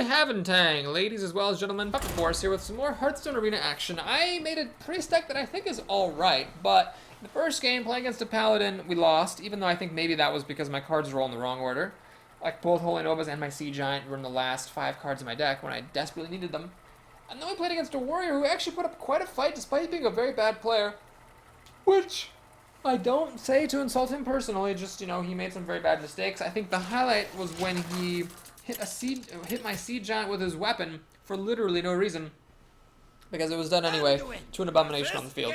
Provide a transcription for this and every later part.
Good Haventang, ladies as well as gentlemen. Papa Boris here with some more Hearthstone Arena action. I made a priest deck that I think is alright, but the first game, playing against a Paladin, we lost, even though I think maybe that was because my cards were all in the wrong order. Like, both Holy Novas and my Sea Giant were in the last 5 cards in my deck when I desperately needed them. And then we played against a Warrior who actually put up quite a fight despite being a very bad player. Which I don't say to insult him personally, just, you know, he made some very bad mistakes. I think the highlight was when he hit my Sea Giant with his weapon for literally no reason, because it was done anyway to an abomination on the field.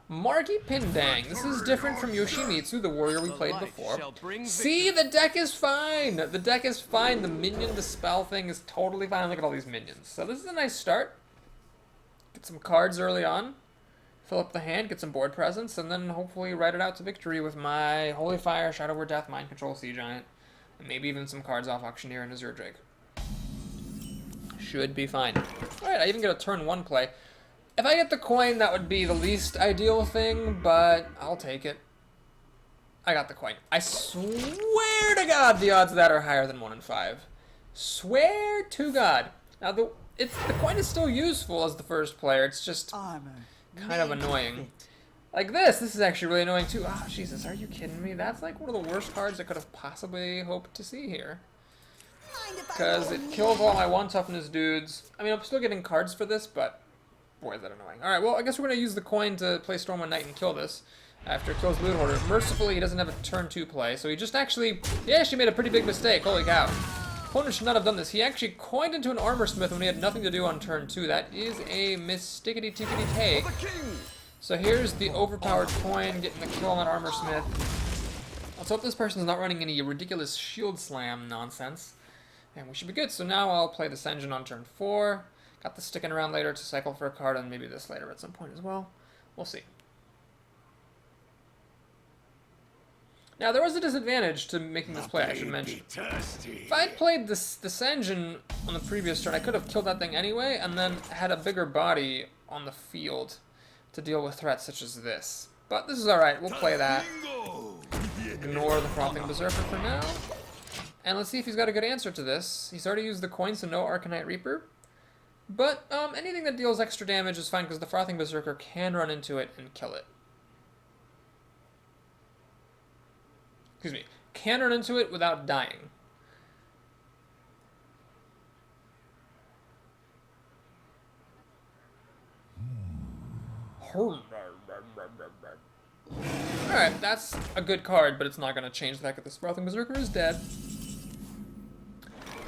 Marky Pindang. This is different from Yoshimitsu, the warrior we played before. See, the deck is fine. The deck is fine. The minion dispel thing is totally fine. Look at all these minions. So this is a nice start. Get some cards early on. Fill up the hand, get some board presence, and then hopefully ride it out to victory with my Holy Fire, Shadow Word Death, Mind Control, Sea Giant. And maybe even some cards off Auctioneer and Azure Drake. Should be fine. Alright, I even get a turn 1 play. If I get the coin, that would be the least ideal thing, but I'll take it. I got the coin. I swear to God the odds of that are higher than 1 in 5. Swear to God. Now, the coin is still useful as the first player, it's just kind of annoying. Like this is actually really annoying too. Ah, Jesus, are you kidding me? That's like one of the worst cards I could have possibly hoped to see here. Because it kills all my 1 toughness dudes. I mean, I'm still getting cards for this, but boy, is that annoying. Alright, well, I guess we're going to use the coin to play Stormwind Knight and kill this after it kills Loot Hoarder. Mercifully, he doesn't have a turn 2 play, so he actually made a pretty big mistake. Holy cow. Opponent should not have done this. He actually coined into an Armor Smith when he had nothing to do on turn 2. That is a mistickety-tickety take. So here's the overpowered coin, getting the kill on that Armor Smith. Let's hope this person's not running any ridiculous Shield Slam nonsense. And we should be good. So now I'll play this engine on turn 4. Got this sticking around later to cycle for a card, and maybe this later at some point as well. We'll see. Now, there was a disadvantage to making this play, I should mention. If I had played this engine on the previous turn, I could have killed that thing anyway, and then had a bigger body on the field to deal with threats such as this. But this is alright, we'll play that. Ignore the Frothing Berserker for now. And let's see if he's got a good answer to this. He's already used the coin, so no Arcanite Reaper. But anything that deals extra damage is fine, because the Frothing Berserker can run into it and kill it. Excuse me, can run into it without dying. Alright, that's a good card, but it's not going to change the fact that this Frothing Berserker is dead.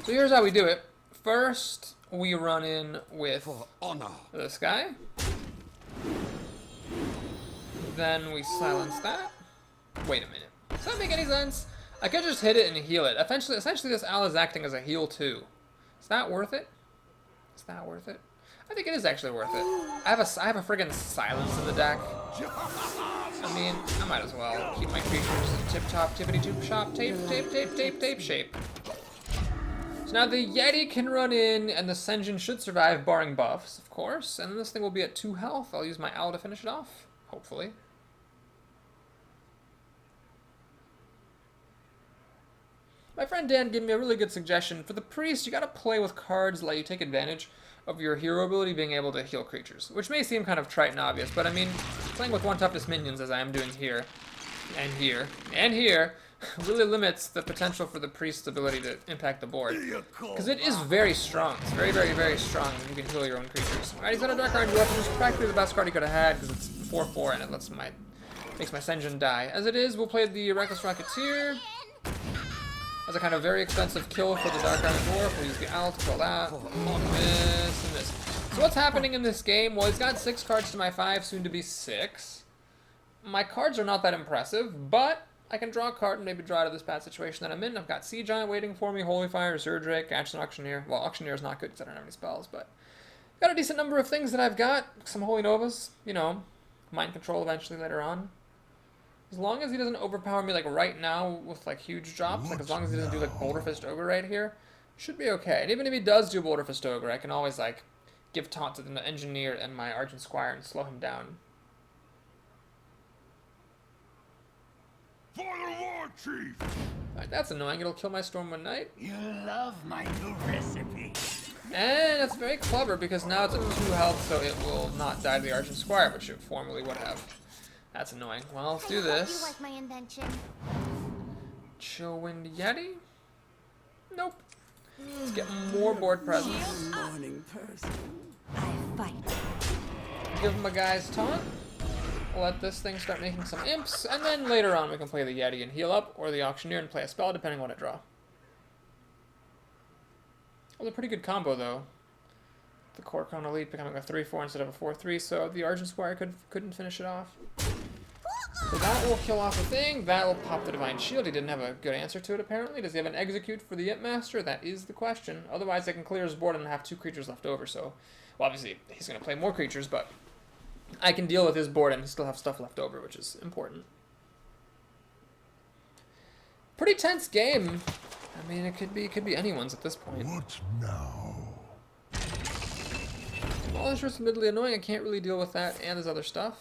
So here's how we do it. First, we run in with this guy. Then we silence that. Wait a minute. Does that make any sense? I could just hit it and heal it. Essentially this Al is acting as a heal too. Is that worth it? Is that worth it? I think it is actually worth it. I have a friggin' silence in the deck. I mean, I might as well keep my creatures tip-top, tippity-toop-shop, tape shape. So now the Yeti can run in, and the Senjin should survive, barring buffs, of course. And then this thing will be at 2 health. I'll use my Owl to finish it off, hopefully. My friend Dan gave me a really good suggestion. For the priest, you gotta play with cards that let you take advantage of your hero ability being able to heal creatures, which may seem kind of trite and obvious, but I mean, playing with 1 toughness minions as I am doing here, and here, and here, really limits the potential for the priest's ability to impact the board. Because it is very strong. It's very, very, very strong when you can heal your own creatures. Alright, he's got a Dark Iron Weapon, which is practically the best card he could have had, because it's 4/4 and it makes my Senjin die. As it is, we'll play the Reckless Rocketeer as a kind of very expensive kill for the Dark Iron Dwarf. We'll use the Owl to kill that. This and this. So what's happening in this game? Well, he's got 6 cards to my 5, soon to be 6. My cards are not that impressive, but I can draw a card and maybe draw out of this bad situation that I'm in. I've got Sea Giant waiting for me, Holy Fire, Azure Drake, Ancient Auctioneer. Well, Auctioneer is not good because I don't have any spells, but got a decent number of things that I've got. Some Holy Novas, you know, Mind Control eventually later on. As long as he doesn't overpower me like right now with like huge drops, like as long as he doesn't do like Boulder Fist Ogre right here, should be okay. And even if he does do Boulder Fist Ogre, I can always like give taunt to the Engineer and my Argent Squire and slow him down. For the War Chief! Right, that's annoying. It'll kill my Stormwind Knight. You love my new recipe. And that's very clever because now it's at 2 health, so it will not die to the Argent Squire, which it formerly would have. That's annoying. Well, let's do this. You like my invention? Chillwind Yeti? Nope. Let's get more board presence. Morning person. I fight. Give him a guy's taunt. Let this thing start making some imps, and then later on we can play the Yeti and heal up, or the Auctioneer and play a spell, depending on what I draw. Well, a pretty good combo, though. The Corcon Elite becoming a 3-4 instead of a 4-3, so the Argent Squire couldn't finish it off. So that will kill off the thing. That will pop the Divine Shield. He didn't have a good answer to it, apparently. Does he have an Execute for the Imp Master? That is the question. Otherwise, I can clear his board and have 2 creatures left over, so... Well, obviously, he's going to play more creatures, but... I can deal with his board and still have stuff left over, which is important. Pretty tense game. I mean, it could be anyone's at this point. What now? Well, it's just admittedly annoying. I can't really deal with that and his other stuff.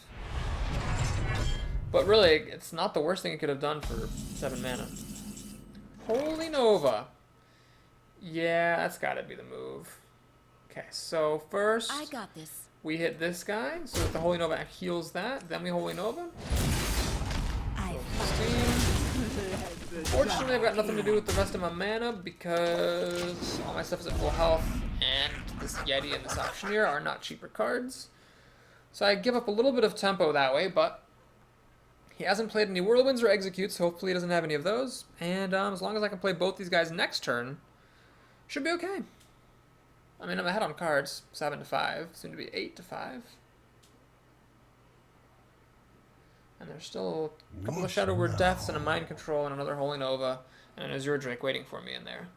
But really, it's not the worst thing it could have done for 7 mana. Holy Nova. Yeah, that's got to be the move. Okay, so first... I got this. We hit this guy, so that the Holy Nova heals that. Then we Holy Nova. I Fortunately, I've got nothing to do with the rest of my mana because all my stuff is at full health, and this Yeti and this Auctioneer are not cheaper cards. So I give up a little bit of tempo that way, but he hasn't played any Whirlwinds or Executes, so hopefully he doesn't have any of those. And as long as I can play both these guys next turn, should be okay. I mean, I'm ahead on cards, 7-5, soon to be 8-5. And there's still a couple of Shadow Word Deaths and a Mind Control and another Holy Nova and an Azure Drake waiting for me in there.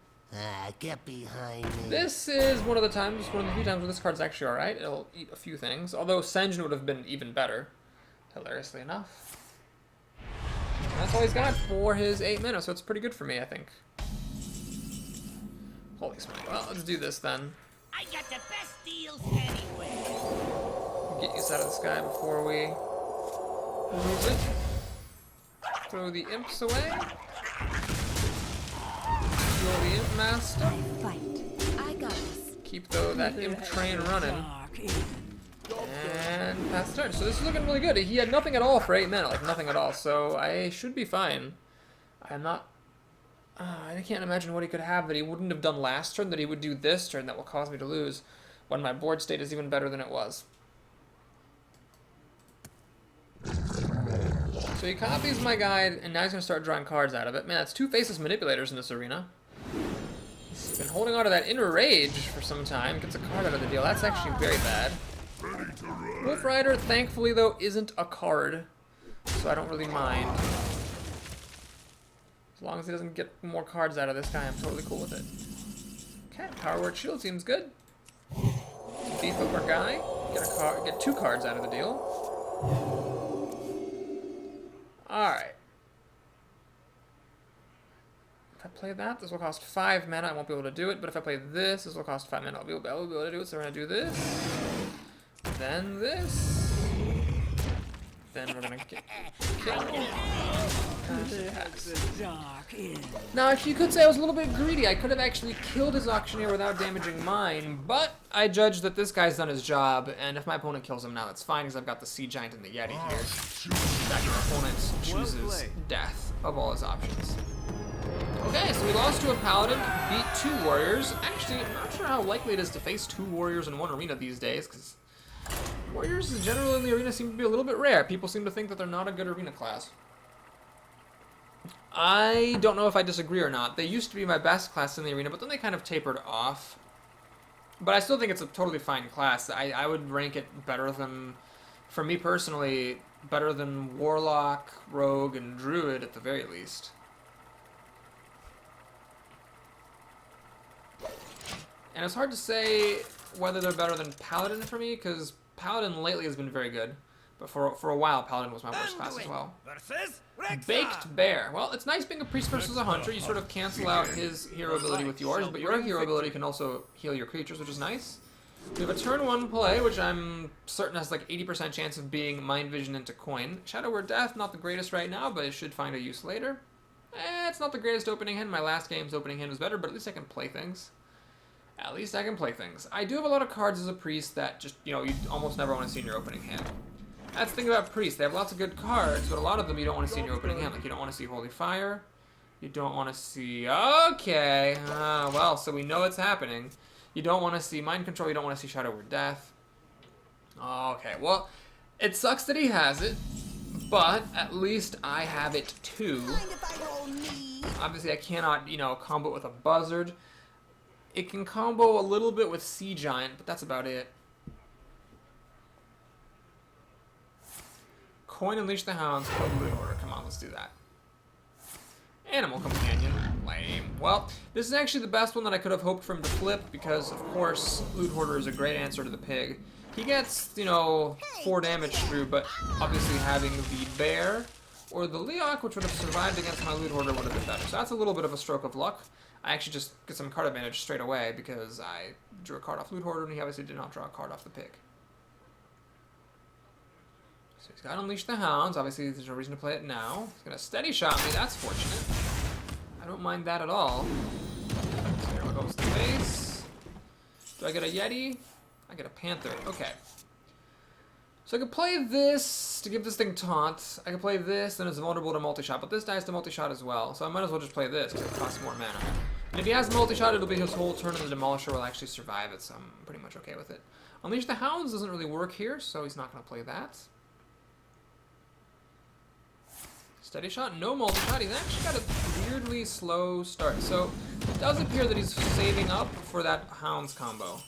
Get behind me. This is one of the few times where this card's actually alright. It'll eat a few things, although Senjin would have been even better, hilariously enough. And that's all he's got for his 8 mana, so it's pretty good for me, I think. Holy smoke. Well, let's do this then. I got the best deals anywhere. Get this out of the sky before we lose it. Throw the imps away. Heal the imp master. I fight. I got this. Keep that imp train running. And pass the turn. So this is looking really good. He had nothing at all for 8 mana, like nothing at all. So I should be fine. I'm not... I can't imagine what he could have that he wouldn't have done last turn, that he would do this turn that will cause me to lose when my board state is even better than it was. So he copies my guide, and now he's going to start drawing cards out of it. Man, that's 2 Faceless Manipulators in this arena. He's been holding on to that Inner Rage for some time. Gets a card out of the deal. That's actually very bad. Wolf Rider, thankfully, though, isn't a card, so I don't really mind. As long as he doesn't get more cards out of this guy, I'm totally cool with it. Okay, Power Word Shield seems good. Beef up our guy. Get 2 cards out of the deal. Alright. If I play that, this will cost 5 mana. I won't be able to do it, but if I play this, this will cost 5 mana. I'll be able to do it, so we're going to do this. Then this. Then we're going to get killed. Now, if you could say I was a little bit greedy, I could have actually killed his Auctioneer without damaging mine, but I judged that this guy's done his job, and if my opponent kills him now, that's fine, because I've got the Sea Giant and the Yeti here. That your opponent chooses death of all his options. Okay, so we lost to a Paladin, beat 2 Warriors. Actually, I'm not sure how likely it is to face 2 Warriors in one arena these days, because Warriors generally in the arena seem to be a little bit rare. People seem to think that they're not a good arena class. I don't know if I disagree or not. They used to be my best class in the arena, but then they kind of tapered off. But I still think it's a totally fine class. I would rank it better than, for me personally, better than Warlock, Rogue, and Druid at the very least. And it's hard to say whether they're better than Paladin for me, because Paladin lately has been very good. But for a while, Paladin was my worst class as well. Baked Bear. Well, it's nice being a priest versus a hunter. You sort of cancel out his hero ability with yours, but your hero ability can also heal your creatures, which is nice. We have a turn 1 play, which I'm certain has like 80% chance of being Mind Vision into coin. Shadow Word Death, not the greatest right now, but it should find a use later. It's not the greatest opening hand. My last game's opening hand was better, but at least I can play things. At least I can play things. I do have a lot of cards as a priest that just, you almost never want to see in your opening hand. That's the thing about priests. They have lots of good cards, but a lot of them you don't want to see in your opening hand. Like, you don't want to see Holy Fire. You don't want to see... Okay. Well, so we know it's happening. You don't want to see Mind Control. You don't want to see Shadow Word Death. Okay, well, it sucks that he has it, but at least I have it too. Obviously, I cannot, combo it with a Buzzard. It can combo a little bit with Sea Giant, but that's about it. Coin Unleash the Hounds, Code Loot Order. Come on, let's do that. Animal Companion. Lame. Well, this is actually the best one that I could have hoped for him to flip because, of course, Loot Hoarder is a great answer to the pig. He gets, 4 damage through, but obviously having the bear or the Leok, which would have survived against my Loot Hoarder, would have been better. So that's a little bit of a stroke of luck. I actually just get some card advantage straight away because I drew a card off Loot Hoarder and he obviously did not draw a card off the pig. So he's got to Unleash the Hounds. Obviously, there's no reason to play it now. He's going to Steady Shot me. That's fortunate. I don't mind that at all. So here we go with the face. Do I get a Yeti? I get a Panther. Okay. So I could play this to give this thing taunt. I could play this, then it's vulnerable to multi-shot, but this dies to multi-shot as well. So I might as well just play this because it costs more mana. And if he has multi-shot, it'll be his whole turn, and the Demolisher will actually survive it, so I'm pretty much okay with it. Unleash the Hounds doesn't really work here, so he's not going to play that. Steady Shot, no multi-shot. He's actually got a weirdly slow start. So it does appear that he's saving up for that Hounds combo.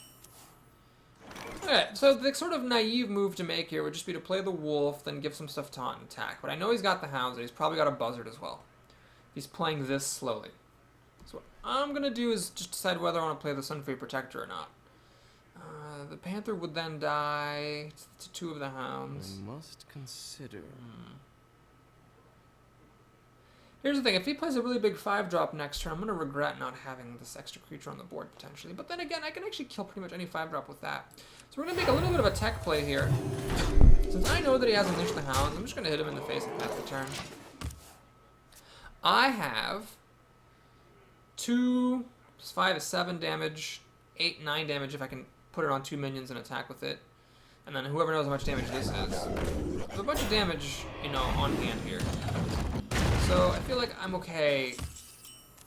Okay, so the sort of naive move to make here would just be to play the Wolf, then give some stuff taunt and attack. But I know he's got the Hounds, and he's probably got a Buzzard as well. He's playing this slowly. So what I'm going to do is just decide whether I want to play the Sunfree Protector or not. The Panther would then die to 2 of the Hounds. I must consider... Here's the thing, if he plays a really big 5-drop next turn, I'm going to regret not having this extra creature on the board, potentially. But then again, I can actually kill pretty much any 5-drop with that. So we're going to make a little bit of a tech play here. Since I know that he has Unleash the Hounds, I'm just going to hit him in the face and pass the turn. I have 2 plus 5 is 7 damage, 8, 9 damage if I can put it on 2 minions and attack with it. And then whoever knows how much damage this is. There's a bunch of damage, on hand here. So I feel like I'm okay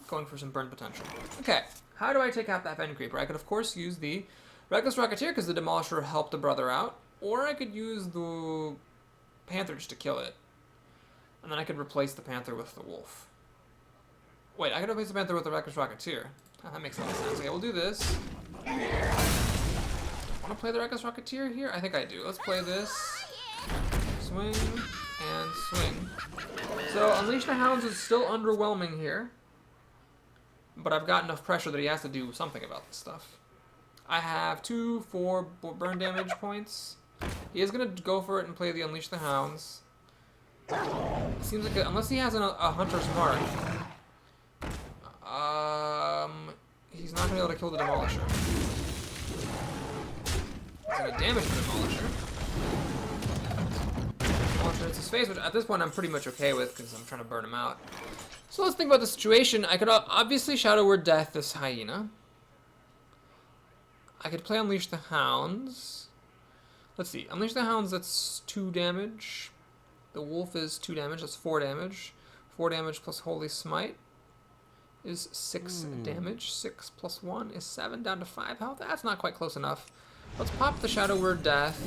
going for some burn potential. Okay, how do I take out that Fen Creeper? I could, of course, use the Reckless Rocketeer because the Demolisher helped the brother out. Or I could use the Panther just to kill it. And then I could replace the Panther with the Wolf. Wait, I could replace the Panther with the Reckless Rocketeer. Oh, that makes a lot of sense. Okay, we'll do this. Do I want to play the Reckless Rocketeer here? I think I do. Let's play this. Swing and swing. So Unleash the Hounds is still underwhelming here. But I've got enough pressure that he has to do something about this stuff. I have 2 4 burn damage points. He is going to go for it and play the Unleash the Hounds. It seems like, unless he has a Hunter's Mark, he's not going to be able to kill the Demolisher. He's going to damage the Demolisher. Demolisher hits his face, which at this point I'm pretty much okay with because I'm trying to burn him out. So let's think about the situation. I could obviously Shadow Word Death this Hyena. I could play Unleash the Hounds. Let's see. Unleash the Hounds, that's 2 damage. The Wolf is 2 damage, that's 4 damage. 4 damage plus Holy Smite is 6 damage. 6 plus 1 is 7, down to 5 health. That's not quite close enough. Let's pop the Shadow Word Death.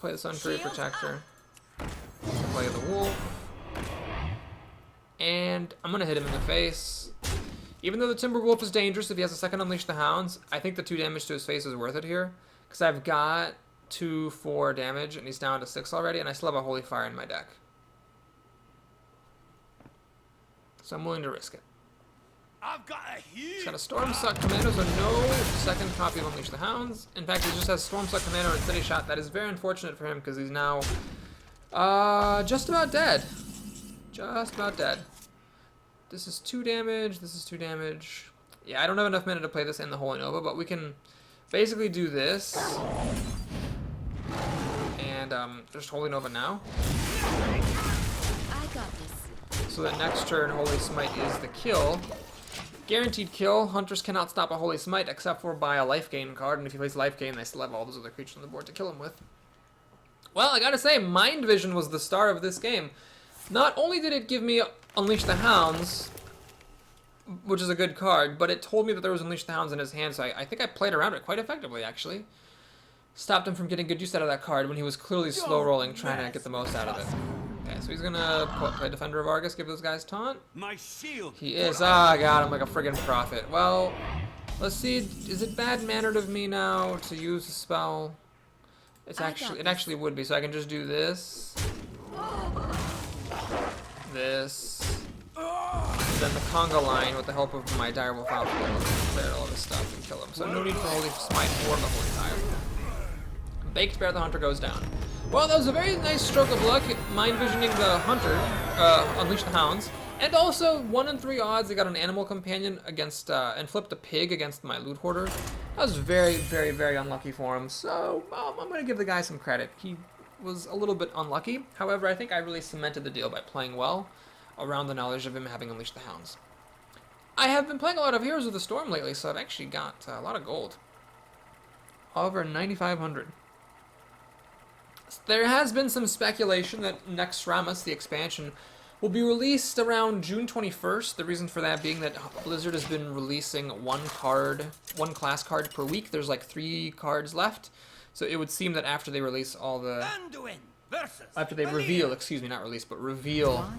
Play the Sunfree Protector. Play the Wolf. And I'm going to hit him in the face. Even though the Timberwolf is dangerous, if he has a second Unleash the Hounds, I think the 2 damage to his face is worth it here. Because I've got 2 4 damage, and he's down to 6 already, and I still have a Holy Fire in my deck. So I'm willing to risk it. I've got a He's got a Storm Suck Commando, so no second copy of Unleash the Hounds. In fact, he just has Storm Suck Commando and Steady Shot. That is very unfortunate for him, because he's now just about dead. Just about dead. This is 2 damage, this is 2 damage. Yeah, I don't have enough mana to play this in the Holy Nova, but we can basically do this. And just Holy Nova now. I got this. so that next turn Holy Smite is the kill. Guaranteed kill. Hunters cannot stop a Holy Smite except for by a life gain card, and if he plays life gain, they still have all those other creatures on the board to kill him with. Well, I gotta say, Mind Vision was the star of this game. Not only did it give me Unleash the Hounds, which is a good card, but it told me that there was Unleash the Hounds in his hand, so I think I played around it quite effectively, actually. Stopped him from getting good use out of that card when he was clearly slow rolling, trying to get the most out of it. Okay, so he's gonna play Defender of Argus, give those guys taunt. My shield. He is. Ah, I got him like a friggin' prophet. Well, let's see. Is it bad-mannered of me now to use a spell? It actually would be. So I can just do this, this, then the conga line with the help of my direwolf outfit will clear all of his stuff and kill him. So no need for Holy Smite or the Holy Tile. Baked Bear the Hunter goes down. Well, that was a very nice stroke of luck, mind visioning the Hunter, Unleash the Hounds, and also 1 in 3 odds I got an Animal Companion against, and flipped a pig against my Loot Hoarder. That was very, very, very unlucky for him, so I'm going to give the guy some credit. He was a little bit unlucky. However, I think I really cemented the deal by playing well around the knowledge of him having Unleashed the Hounds. I have been playing a lot of Heroes of the Storm lately, so I've actually got a lot of gold. Over 9,500. There has been some speculation that Nexramas, the expansion, will be released around June 21st. The reason for that being that Blizzard has been releasing one class card per week. There's like 3 cards left. So it would seem that after they release all the... After they reveal, excuse me, not release, but reveal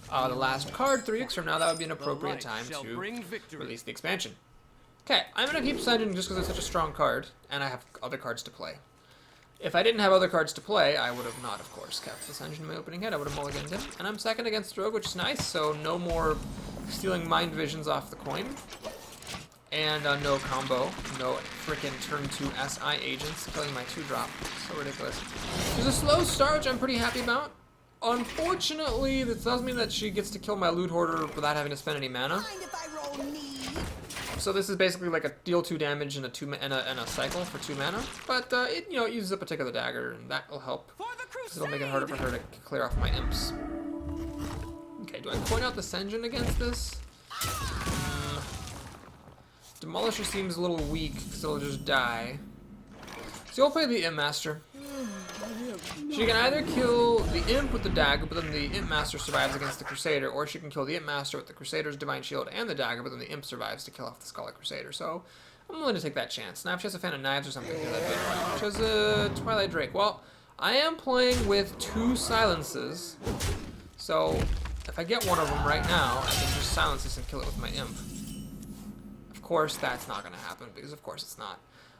the last card 3 weeks from now, that would be an appropriate time to release the expansion. Okay, I'm going to keep Ascension just because it's such a strong card, and I have other cards to play. If I didn't have other cards to play, I would have not, of course, kept Ascension in my opening hand. I would have mulliganed him. And I'm second against Rogue, which is nice, so no more stealing Mind Visions off the coin. And no combo. No frickin' turn 2 SI agents killing my 2-drop. So ridiculous. There's a slow start, which I'm pretty happy about. Unfortunately, this does mean that she gets to kill my Loot Hoarder without having to spend any mana. So this is basically like a deal 2 damage and a cycle for 2 mana, but it uses up a tick of the dagger, and that will help. It'll make it harder for her to clear off my imps. Okay, do I point out the Senjin against this? Demolisher seems a little weak because it'll just die. So I'll play the Imp Master. She can either kill the Imp with the dagger, but then the Imp Master survives against the Crusader, or she can kill the Imp Master with the Crusader's Divine Shield and the dagger, but then the Imp survives to kill off the Scarlet Crusader. So I'm willing to take that chance. Now if she has a Fan of Knives or something, that'd be annoying. She has a Twilight Drake. Well, I am playing with 2 silences, so if I get one of them right now, I can just silence this and kill it with my Imp. Of course, that's not going to happen, because of course it's not.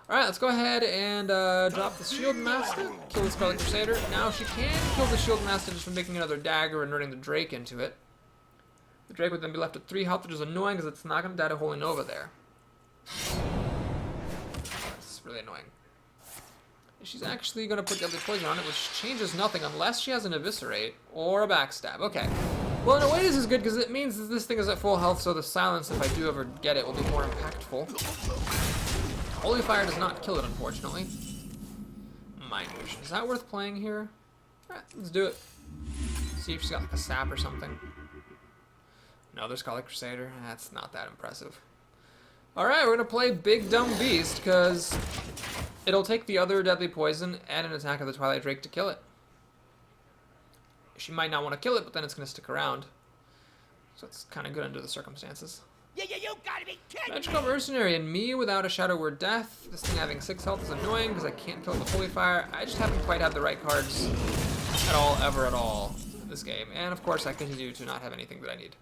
Alright, let's go ahead and drop the Shield Master, kill the Scarlet Crusader. Now she can kill the Shield Master just from making another dagger and running the Drake into it. The Drake would then be left at 3 health, which is annoying because it's not going to die to Holy Nova there. It's really annoying. She's actually going to put Deadly Poison on it, which changes nothing unless she has an Eviscerate or a Backstab. Okay. Well, in a way this is good because it means that this thing is at full health, so the Silence, if I do ever get it, will be more impactful. Holy Fire does not kill it, unfortunately. Mind Vision. Is that worth playing here? Alright, let's do it. See if she's got like a sap or something. Another Scarlet Crusader. That's not that impressive. Alright, we're going to play Big Dumb Beast, because it'll take the other Deadly Poison and an attack of the Twilight Drake to kill it. She might not want to kill it, but then it's going to stick around. So it's kind of good under the circumstances. You gotta be kidding Magical Mercenary and me without a Shadow Word Death. This thing having 6 health is annoying because I can't kill it with Holy Fire. I just haven't quite had the right cards at all, ever at all, in this game. And of course I continue to not have anything that I need.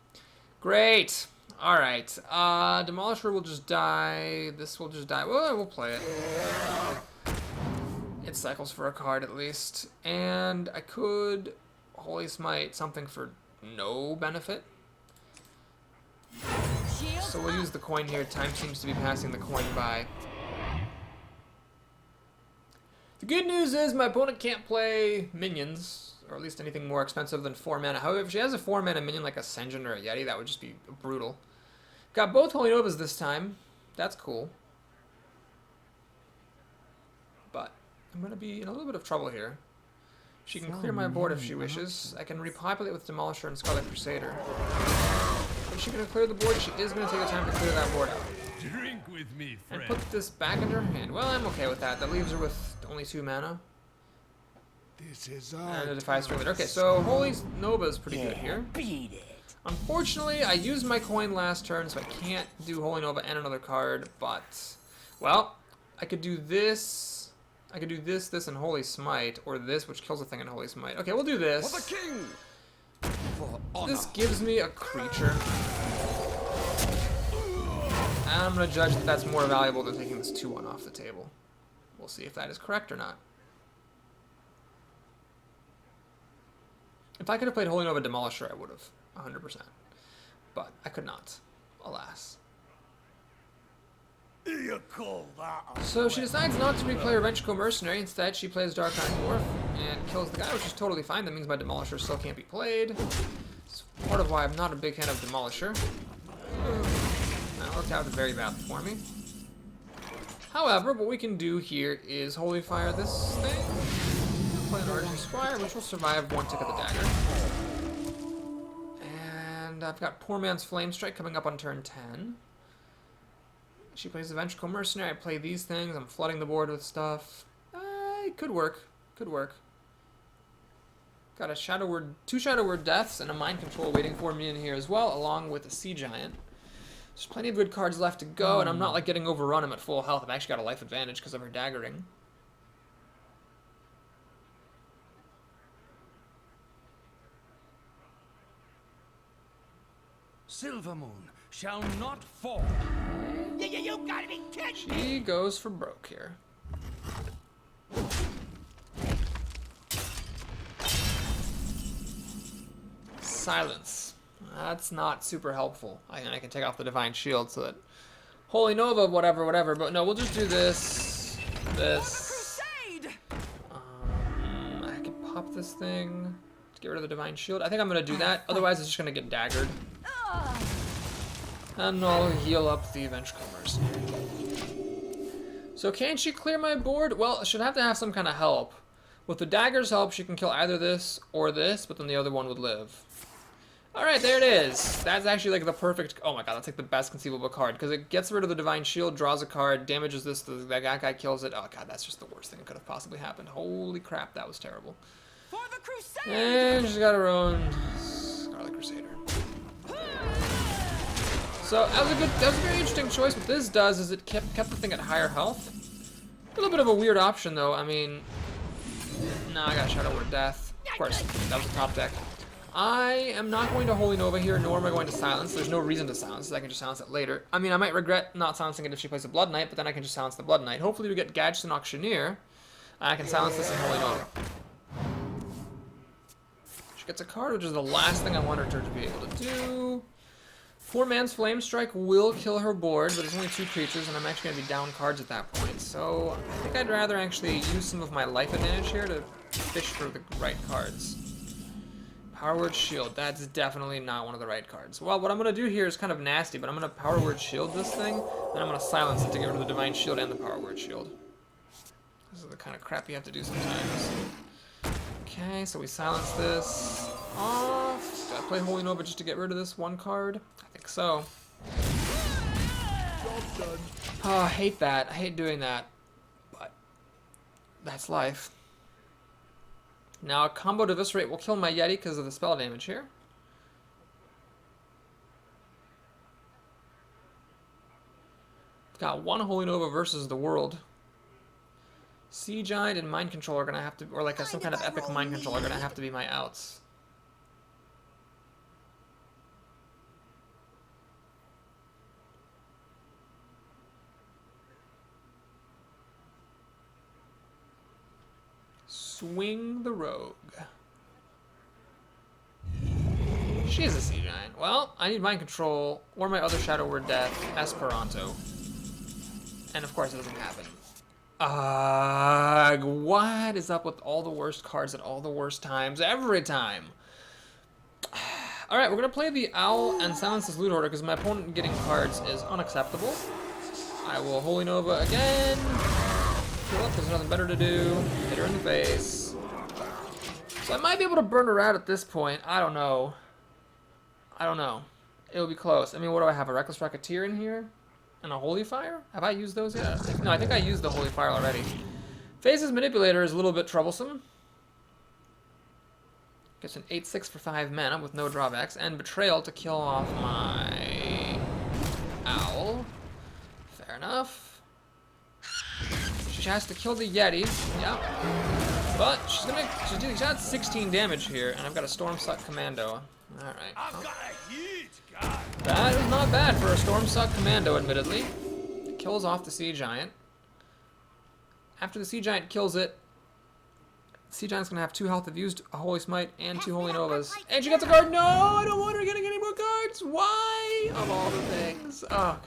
Great! Alright, Demolisher will just die. This will just die. Well, we'll play it. It cycles for a card at least. And I could Holy Smite something for no benefit. So we'll use the coin here. Time seems to be passing the coin by. The good news is my opponent can't play minions, or at least anything more expensive than 4 mana. However, if she has a 4 mana minion like a Senjin or a Yeti, that would just be brutal. Got both Holy Novas this time. That's cool. But I'm going to be in a little bit of trouble here. She can clear my board if she wishes. I can repopulate with Demolisher and Scarlet Crusader. If she's going to clear the board, she is going to take the time to clear that board out. Drink with me, And friend. put this back in her hand. Well, I'm okay with that. That leaves her with only 2 mana. This is And a Defy Strength. Okay, so Holy Nova is pretty good here. Beat it. Unfortunately, I used my coin last turn, so I can't do Holy Nova and another card, but, well, I could do this. I could do this, and Holy Smite, or this, which kills a thing in Holy Smite. Okay, we'll do this. For the king. For honor. This gives me a creature. And I'm going to judge that that's more valuable than taking this 2-1 off the table. We'll see if that is correct or not. If I could have played Holy Nova Demolisher, I would have. 100%. But I could not. Alas. You call that a So she decides not to replay her Vengeful Mercenary. Instead, she plays Dark Iron Dwarf and kills the guy, which is totally fine. That means my Demolisher still can't be played. It's part of why I'm not a big fan of Demolisher. That worked out very badly for me. However, what we can do here is Holy Fire this thing. Play an Archer Squire, which will survive 1 tick of the dagger. And I've got Poor Man's Flame Strike coming up on turn 10. She plays the Vengeful Mercenary. I play these things. I'm flooding the board with stuff. It could work. Could work. Got a Shadow Word, 2 Shadow Word Deaths and a Mind Control waiting for me in here as well, along with a Sea Giant. There's plenty of good cards left to go, and I'm not like getting overrun. I'm at full health. I've actually got a life advantage because of her daggering. Silver Moon shall not fall. You gotta be kidding me. She goes for broke here. Silence. That's not super helpful. I can take off the Divine Shield so that Holy Nova, whatever. But no, we'll just do this. This. I can pop this thing to get rid of the Divine Shield. I think I'm gonna do that. Otherwise, it's just gonna get daggered. And I'll heal up the Vengeful Mercenary. So can she clear my board? Well, she'd have to have some kind of help. With the dagger's help, she can kill either this or this, but then the other one would live. Alright, there it is. That's actually like the perfect... Oh my god, that's like the best conceivable card. Because it gets rid of the Divine Shield, draws a card, damages this, that guy kills it. Oh god, that's just the worst thing that could have possibly happened. Holy crap, that was terrible. For the crusade. And she's got her own Scarlet Crusader. So that was a very interesting choice. What this does is it kept the thing at higher health. A little bit of a weird option though. I mean, I got Shadow Word Death. Of course, that was the top deck. I am not going to Holy Nova here, nor am I going to silence. There's no reason to silence. I can just silence it later. I mean, I might regret not silencing it if she plays a Blood Knight, but then I can just silence the Blood Knight. Hopefully we get Gadsden Auctioneer. I can silence this in Holy Nova. She gets a card, which is the last thing I wanted her to be able to do. Poor Man's Flame Strike will kill her board, but it's only 2 creatures, and I'm actually going to be down cards at that point. So I think I'd rather actually use some of my life advantage here to fish for the right cards. Power Word Shield, that's definitely not one of the right cards. Well, what I'm going to do here is kind of nasty, but I'm going to Power Word Shield this thing, then I'm going to silence it to get rid of the Divine Shield and the Power Word Shield. This is the kind of crap you have to do sometimes. Okay, so we silence this off. Gotta play Holy Nova just to get rid of this 1 card? I think so. Oh, I hate that. I hate doing that. But that's life. Now, a combo Eviscerate will kill my Yeti because of the spell damage here. Got 1 Holy Nova versus the world. Sea Giant and Mind Control are gonna have to, or like some kind of epic Mind Control are gonna have to be my outs. Swing the Rogue. She is a Sea Giant. Well, I need Mind Control or my other Shadow Word Death, Esperanto. And of course it doesn't happen. What is up with all the worst cards at all the worst times every time? Alright, we're going to play the Owl and silence this Loot Hoarder because my opponent getting cards is unacceptable. I will Holy Nova again. Heal up, there's nothing better to do. Hit her in the face. So I might be able to burn her out at this point. I don't know. I don't know. It'll be close. I mean, what do I have? A Reckless Rocketeer in here? And a Holy Fire? Have I used those yet? No, I think I used the Holy Fire already. Phases Manipulator is a little bit troublesome. Gets an 8/6 for 5 mana with no drawbacks. And Betrayal to kill off my Owl. Fair enough. She has to kill the Yeti. Yep. But she's got 16 damage here, and I've got a Stormsuck Commando. Alright. I've got a huge gun. That is not bad for a Stormsuck Commando, admittedly. It kills off the Sea Giant. After the Sea Giant kills it, the Sea Giant's going to have 2 health if used a Holy Smite and 2 Holy Novas. And she gets a card! No! I don't want her getting any more cards! Why? Of all the things. Oh,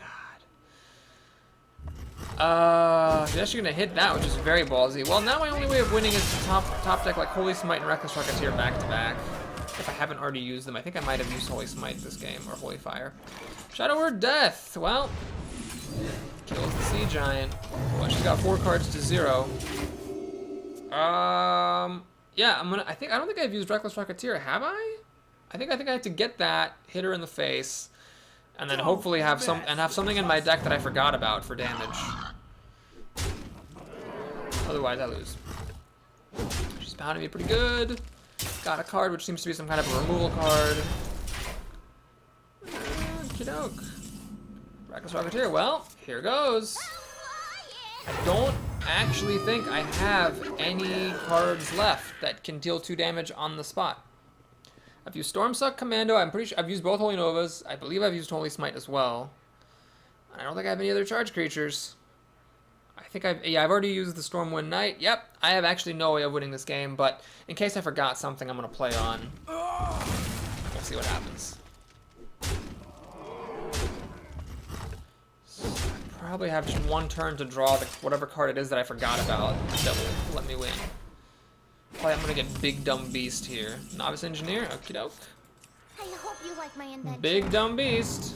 God. She's actually going to hit that, which is very ballsy. Well, now my only way of winning is to top deck like Holy Smite and Reckless Rocketeer back to back. If I haven't already used them. I think I might have used Holy Smite this game, or Holy Fire. Shadow Word Death. Well, kills the Sea Giant. Well, she's got 4 cards to 0. Yeah, I don't think I've used Reckless Rocketeer, have I? I think I have to get that, hit her in the face, and then hopefully have something in my deck that I forgot about for damage. Otherwise, I lose. She's pounding me pretty good. Got a card, which seems to be some kind of a removal card. Okey-doke. Reckless Rocketeer. Well, here goes. I don't actually think I have any cards left that can deal 2 damage on the spot. I've used Stormsuck Commando. I'm pretty sure I've used both Holy Novas. I believe I've used Holy Smite as well. I don't think I have any other charge creatures. I think I've already used the Stormwind Knight. Yep, I have actually no way of winning this game, but in case I forgot something, I'm going to play on. We'll see what happens. So I probably have just 1 turn to draw whatever card it is that I forgot about that will let me win. Probably I'm going to get Big Dumb Beast here. Novice Engineer, okie doke. I hope you like my invention. Big Dumb Beast.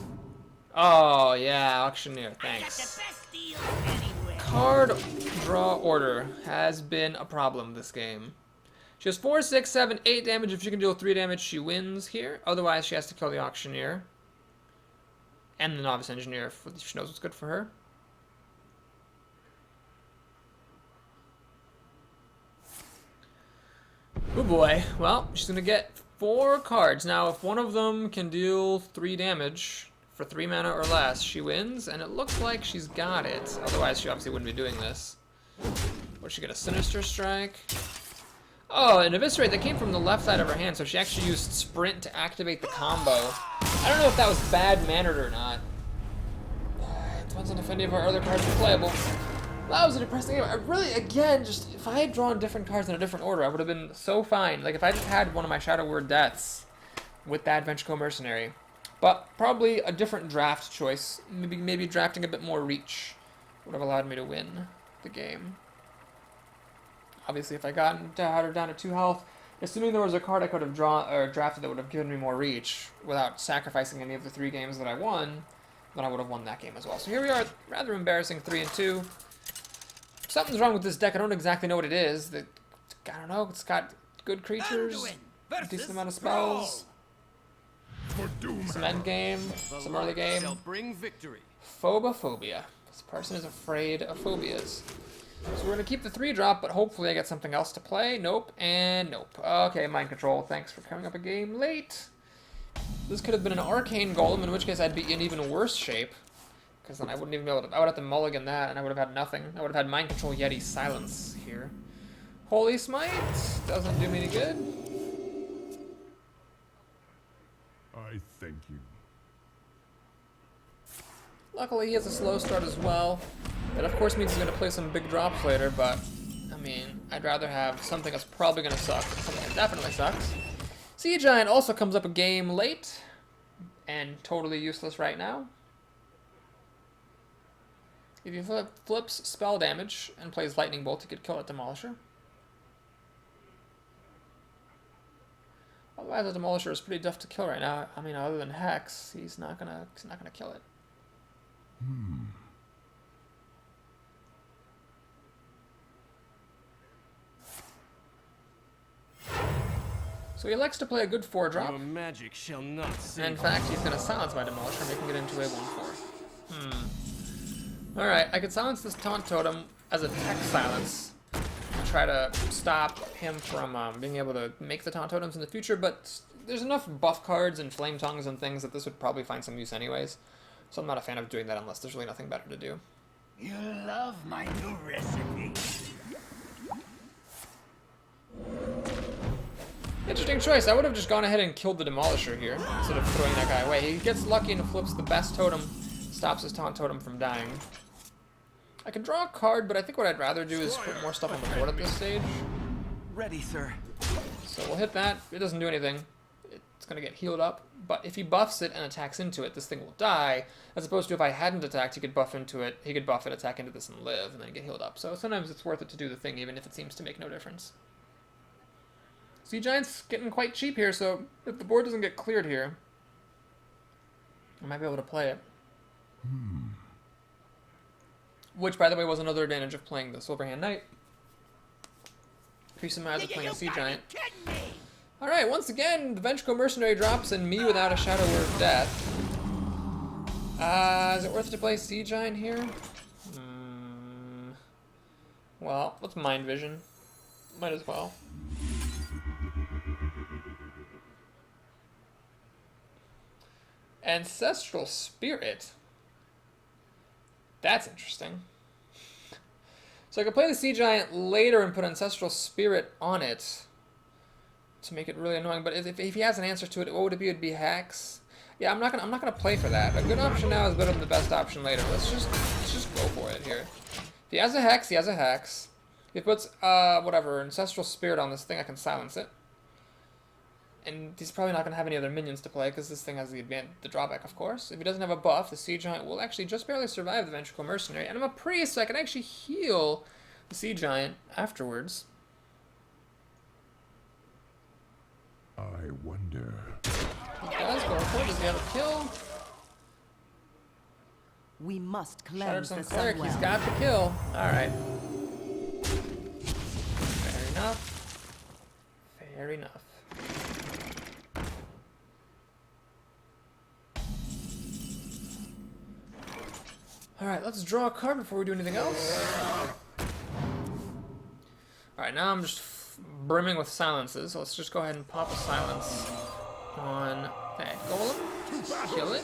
Oh, yeah, Auctioneer, I got the thanks. best deal anywhere. Card draw order has been a problem this game. She has 4, 6, 7, 8 damage. If she can deal 3 damage, she wins here. Otherwise, she has to kill the Auctioneer. And the Novice Engineer, if she knows what's good for her. Oh boy. Well, she's going to get 4 cards. Now, if one of them can deal 3 damage for 3 mana or less, she wins, and it looks like she's got it. Otherwise, she obviously wouldn't be doing this. Would she get a Sinister Strike? Oh, an Eviscerate that came from the left side of her hand, so she actually used Sprint to activate the combo. I don't know if that was bad-mannered or not. It depends on if any of her other cards are playable. That was a depressing game. I really, again, just, if I had drawn different cards in a different order, I would have been so fine. Like, if I just had one of my Shadow Word Deaths with that Adventure Mercenary. But probably a different draft choice. Maybe drafting a bit more reach would have allowed me to win the game. Obviously, if I had her down to 2 health, assuming there was a card I could have drawn or drafted that would have given me more reach without sacrificing any of the 3 games that I won, then I would have won that game as well. So here we are, rather embarrassing 3-2. Something's wrong with this deck. I don't exactly know what it is. I don't know. It's got good creatures, a decent amount of spells, some end game, some early game. Shall bring victory. Phobophobia. This person is afraid of phobias. So we're going to keep the 3-drop, but hopefully I get something else to play. Nope, and nope. Okay, Mind Control, thanks for coming up a game late. This could have been an Arcane Golem, in which case I'd be in even worse shape. Because then I wouldn't even be able to... I would have to mulligan that, and I would have had nothing. I would have had Mind Control Yeti Silence here. Holy Smite doesn't do me any good. I thank you. Luckily, he has a slow start as well. That, of course, means he's going to play some big drops later, but, I mean, I'd rather have something that's probably going to suck than something that definitely sucks. Sea Giant also comes up a game late, and totally useless right now. If he flips spell damage and plays Lightning Bolt, he could kill that Demolisher. Otherwise, the Demolisher is pretty tough to kill right now. I mean, other than Hex, he's not gonna kill it. So he likes to play a good 4-drop. Your magic shall not And save in fact, he's going to silence my Demolisher, making it into a 1/4. Alright, I could silence this Taunt Totem as a tech silence. Try to stop him from being able to make the Taunt Totems in the future, but there's enough buff cards and Flame Tongues and things that this would probably find some use anyways. So I'm not a fan of doing that unless there's really nothing better to do. You love my new recipe. Interesting choice. I would have just gone ahead and killed the Demolisher here instead of throwing that guy away. He gets lucky and flips the best totem, stops his Taunt Totem from dying. I can draw a card, but I think what I'd rather do is put more stuff on the board at this stage. Ready, sir. So we'll hit that. It doesn't do anything. It's going to get healed up. But if he buffs it and attacks into it, this thing will die. As opposed to if I hadn't attacked, he could buff into it. He could buff it, attack into this, and live, and then get healed up. So sometimes it's worth it to do the thing, even if it seems to make no difference. Sea Giant's getting quite cheap here, so if the board doesn't get cleared here, I might be able to play it. Which, by the way, was another advantage of playing the Silverhand Knight. Increase the odds of playing a Sea Giant. Alright, once again, the Ventricle Mercenary drops and me without a Shadow Word of Death. Is it worth it to play Sea Giant here? Well, let's Mind Vision. Might as well. Ancestral Spirit. That's interesting. So I could play the Sea Giant later and put Ancestral Spirit on it to make it really annoying. But if he has an answer to it, what would it be? It'd be Hex. Yeah, I'm not gonna play for that. A good option now is better than the best option later. Let's just go for it here. If he has a Hex, he has a Hex. If he puts whatever Ancestral Spirit on this thing, I can silence it. And he's probably not going to have any other minions to play because this thing has the drawback, of course. If he doesn't have a buff, the Sea Giant will actually just barely survive the Ventricle Mercenary. And I'm a priest, so I can actually heal the Sea Giant afterwards. I wonder. He does go for it. Does he have a kill? We must Shattered cleanse some the cleric. He's Sunwell. got the kill. Alright. Fair enough. Fair enough. Alright, let's draw a card before we do anything else. Alright, now I'm just brimming with silences. So let's just go ahead and pop a silence on that golem. Kill it.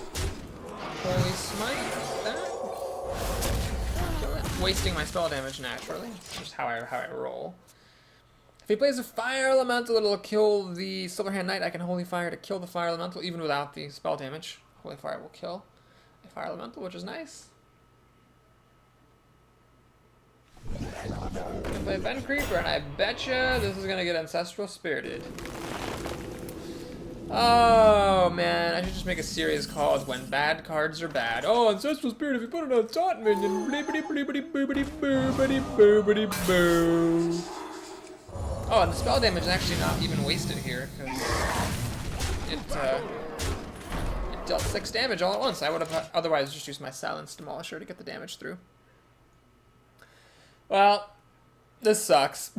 Holy smite. That. Kill it. Wasting my spell damage naturally. It's just how I roll. If he plays a Fire Elemental, it'll kill the Silverhand Knight. I can Holy Fire to kill the Fire Elemental, even without the spell damage. Holy Fire will kill a Fire Elemental, which is nice. Gonna play Ven Creeper, and I betcha this is gonna get Ancestral Spirited. Oh man, I should just make a series called When Bad Cards Are Bad. Oh, Ancestral Spirit, if you put it on Taunt Minion. Blibbity blibbity boobity boobity boobity boo. Oh, and the spell damage is actually not even wasted here, because it dealt 6 damage all at once. I would have otherwise just used my Silence Demolisher to get the damage through. Well, this sucks.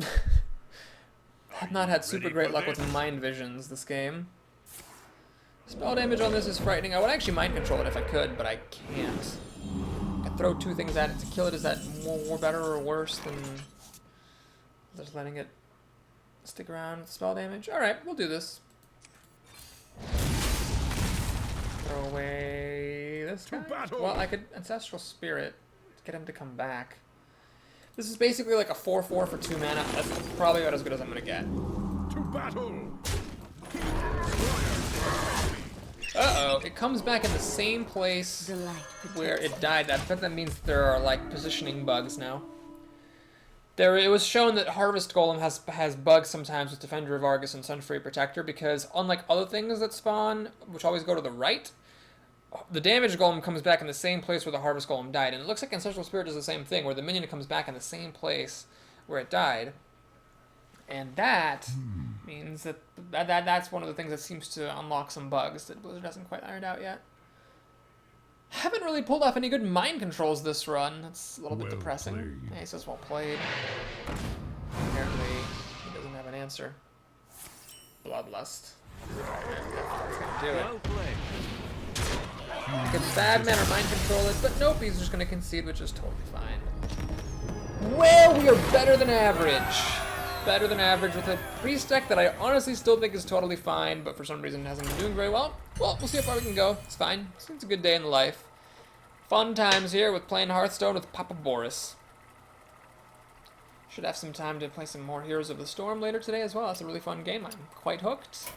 I've not had super great luck with Mind Visions this game. Spell damage on this is frightening. I would actually Mind Control it if I could, but I can't. I can throw 2 things at it to kill it. Is that more better or worse than just letting it stick around with spell damage? Alright, we'll do this. Throw away this guy. Well, I could Ancestral Spirit to get him to come back. This is basically like a 4/4 for 2 mana. That's probably about as good as I'm gonna get. To battle! Uh-oh, it comes back in the same place where it died. I bet that means there are like positioning bugs now. It was shown that Harvest Golem has bugs sometimes with Defender of Argus and Sunfury Protector because unlike other things that spawn, which always go to the right, the Damage Golem comes back in the same place where the Harvest Golem died. And it looks like Ancestral Spirit does the same thing, where the minion comes back in the same place where it died. And that means that's one of the things that seems to unlock some bugs that Blizzard hasn't quite ironed out yet. Haven't really pulled off any good mind controls this run. That's a little bit depressing. Played. Yeah, he says well played. Apparently, he doesn't have an answer. Bloodlust. That's gonna do it. Well played. Could bad man or mind control it, but nope, he's just gonna concede, which is totally fine. Well, we are better than average. Better than average with a priest deck that I honestly still think is totally fine, but for some reason hasn't been doing very well. Well, we'll see how far we can go. It's fine. It's a good day in the life. Fun times here with playing Hearthstone with Papa Boris. Should have some time to play some more Heroes of the Storm later today as well. That's a really fun game. I'm quite hooked.